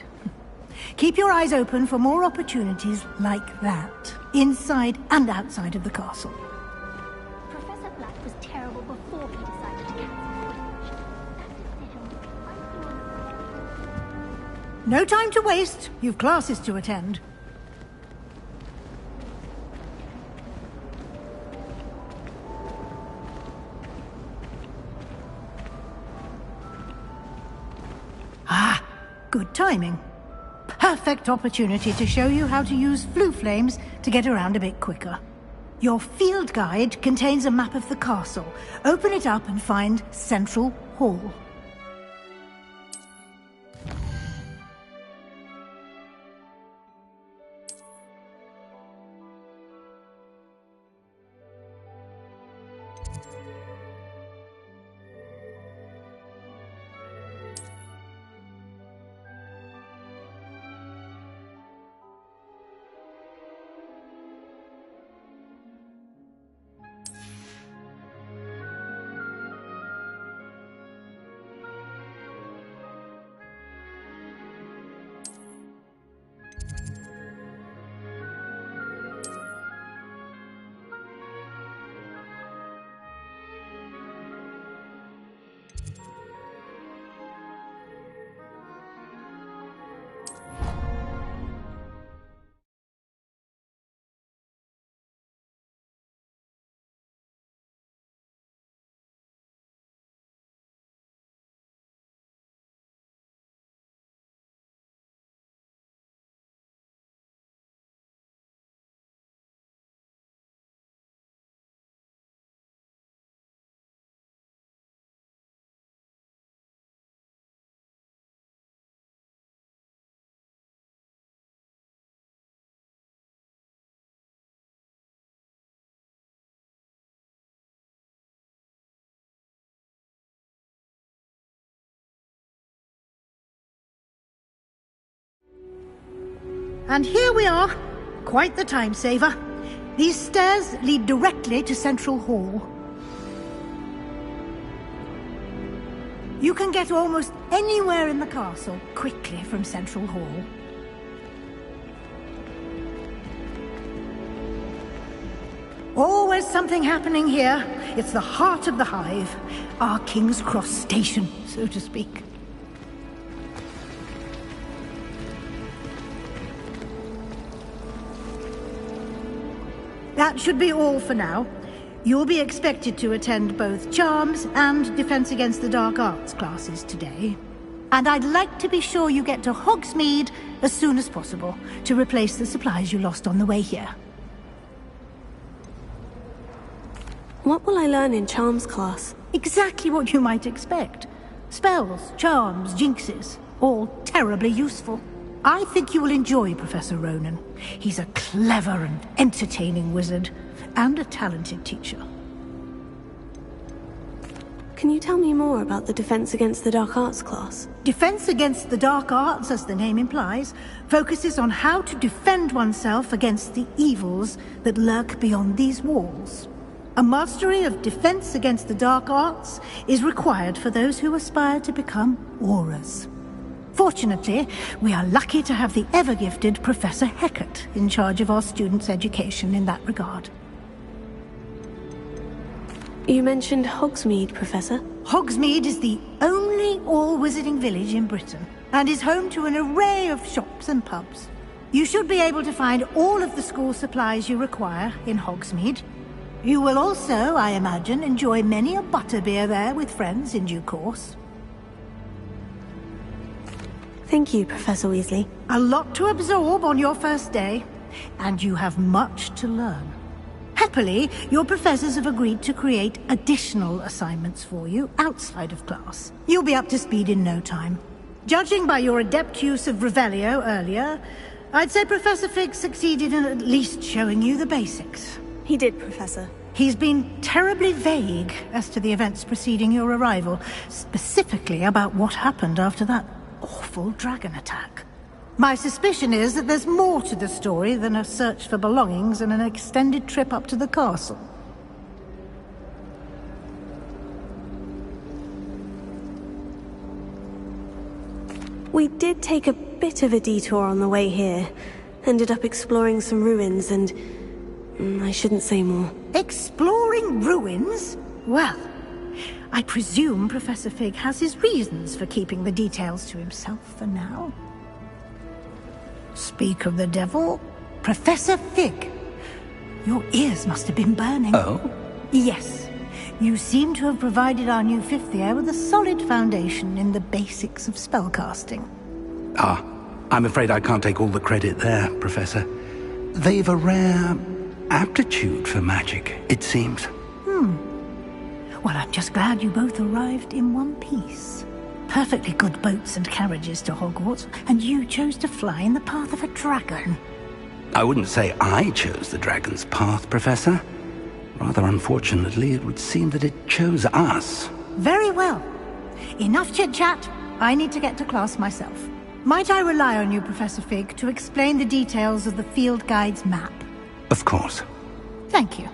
Keep your eyes open for more opportunities like that, inside and outside of the castle. Professor Black was terrible before he decided to cancel Quidditch. No time to waste. You've classes to attend. Ah, good timing. Perfect opportunity to show you how to use flue flames to get around a bit quicker. Your field guide contains a map of the castle. Open it up and find Central Hall. And here we are. Quite the time saver. These stairs lead directly to Central Hall. You can get almost anywhere in the castle quickly from Central Hall. Always something happening here. It's the heart of the hive. Our King's Cross station, so to speak. That should be all for now. You'll be expected to attend both Charms and Defense Against the Dark Arts classes today. And I'd like to be sure you get to Hogsmeade as soon as possible to replace the supplies you lost on the way here. What will I learn in Charms class? Exactly what you might expect. Spells, charms, jinxes, all terribly useful. I think you will enjoy Professor Ronan. He's a clever and entertaining wizard, and a talented teacher. Can you tell me more about the Defense Against the Dark Arts class? Defense Against the Dark Arts, as the name implies, focuses on how to defend oneself against the evils that lurk beyond these walls. A mastery of Defense Against the Dark Arts is required for those who aspire to become Aurors. Fortunately, we are lucky to have the ever-gifted Professor Hecat in charge of our students' education in that regard. You mentioned Hogsmeade, Professor. Hogsmeade is the only all-wizarding village in Britain, and is home to an array of shops and pubs. You should be able to find all of the school supplies you require in Hogsmeade. You will also, I imagine, enjoy many a butterbeer there with friends in due course. Thank you, Professor Weasley. A lot to absorb on your first day, and you have much to learn. Happily, your professors have agreed to create additional assignments for you outside of class. You'll be up to speed in no time. Judging by your adept use of Revelio earlier, I'd say Professor Fig succeeded in at least showing you the basics. He did, Professor. He's been terribly vague as to the events preceding your arrival, specifically about what happened after that awful dragon attack. My suspicion is that there's more to the story than a search for belongings and an extended trip up to the castle. We did take a bit of a detour on the way here. Ended up exploring some ruins and... I shouldn't say more. Exploring ruins? Well, I presume Professor Fig has his reasons for keeping the details to himself for now. Speak of the devil, Professor Fig. Your ears must have been burning. Oh? Yes. You seem to have provided our new fifth year with a solid foundation in the basics of spellcasting. Ah, I'm afraid I can't take all the credit there, Professor. They've a rare aptitude for magic, it seems. Well, I'm just glad you both arrived in one piece. Perfectly good boats and carriages to Hogwarts, and you chose to fly in the path of a dragon. I wouldn't say I chose the dragon's path, Professor. Rather unfortunately, it would seem that it chose us. Very well. Enough chit-chat. I need to get to class myself. Might I rely on you, Professor Fig, to explain the details of the field guide's map? Of course. Thank you.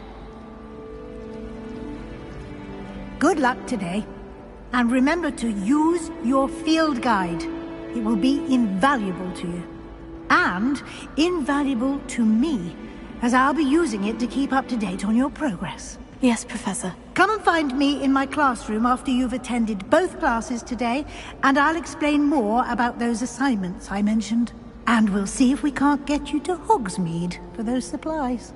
Good luck today. And remember to use your field guide. It will be invaluable to you. And invaluable to me, as I'll be using it to keep up to date on your progress. Yes, Professor. Come and find me in my classroom after you've attended both classes today, and I'll explain more about those assignments I mentioned. And we'll see if we can't get you to Hogsmeade for those supplies.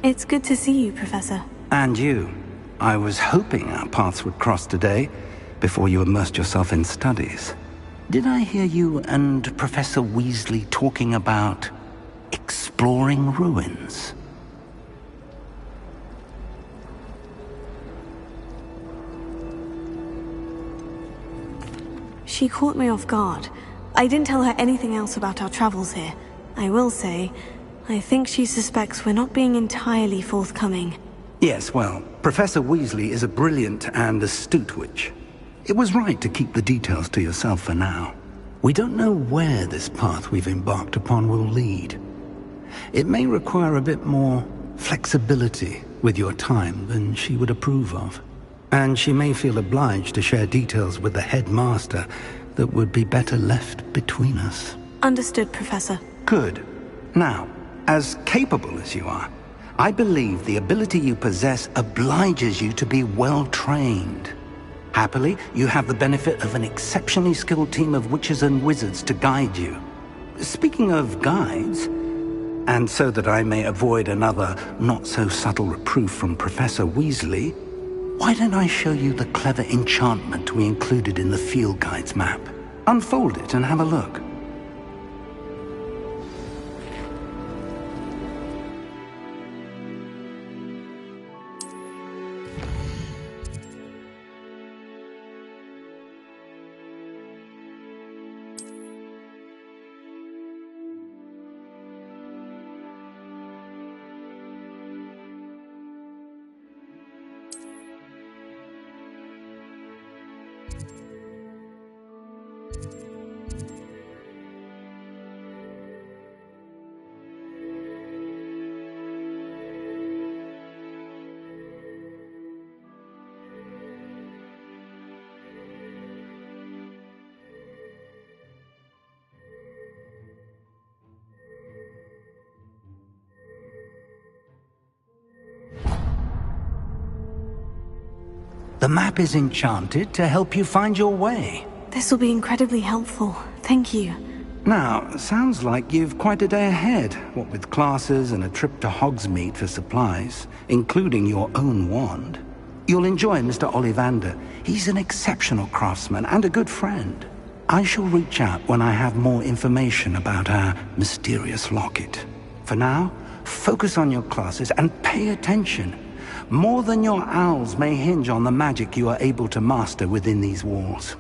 It's good to see you, Professor. And you. I was hoping our paths would cross today, before you immersed yourself in studies. Did I hear you and Professor Weasley talking about exploring ruins? She caught me off guard. I didn't tell her anything else about our travels here. I will say, I think she suspects we're not being entirely forthcoming. Yes, well, Professor Weasley is a brilliant and astute witch. It was right to keep the details to yourself for now. We don't know where this path we've embarked upon will lead. It may require a bit more flexibility with your time than she would approve of. And she may feel obliged to share details with the headmaster that would be better left between us. Understood, Professor. Good. Now, as capable as you are, I believe the ability you possess obliges you to be well trained. Happily, you have the benefit of an exceptionally skilled team of witches and wizards to guide you. Speaking of guides, and so that I may avoid another not-so-subtle reproof from Professor Weasley, why don't I show you the clever enchantment we included in the field guide's map? Unfold it and have a look. The map is enchanted to help you find your way. This will be incredibly helpful. Thank you. Now, sounds like you've quite a day ahead, what with classes and a trip to Hogsmeade for supplies, including your own wand. You'll enjoy Mr. Ollivander. He's an exceptional craftsman and a good friend. I shall reach out when I have more information about our mysterious locket. For now, focus on your classes and pay attention. More than your owls may hinge on the magic you are able to master within these walls.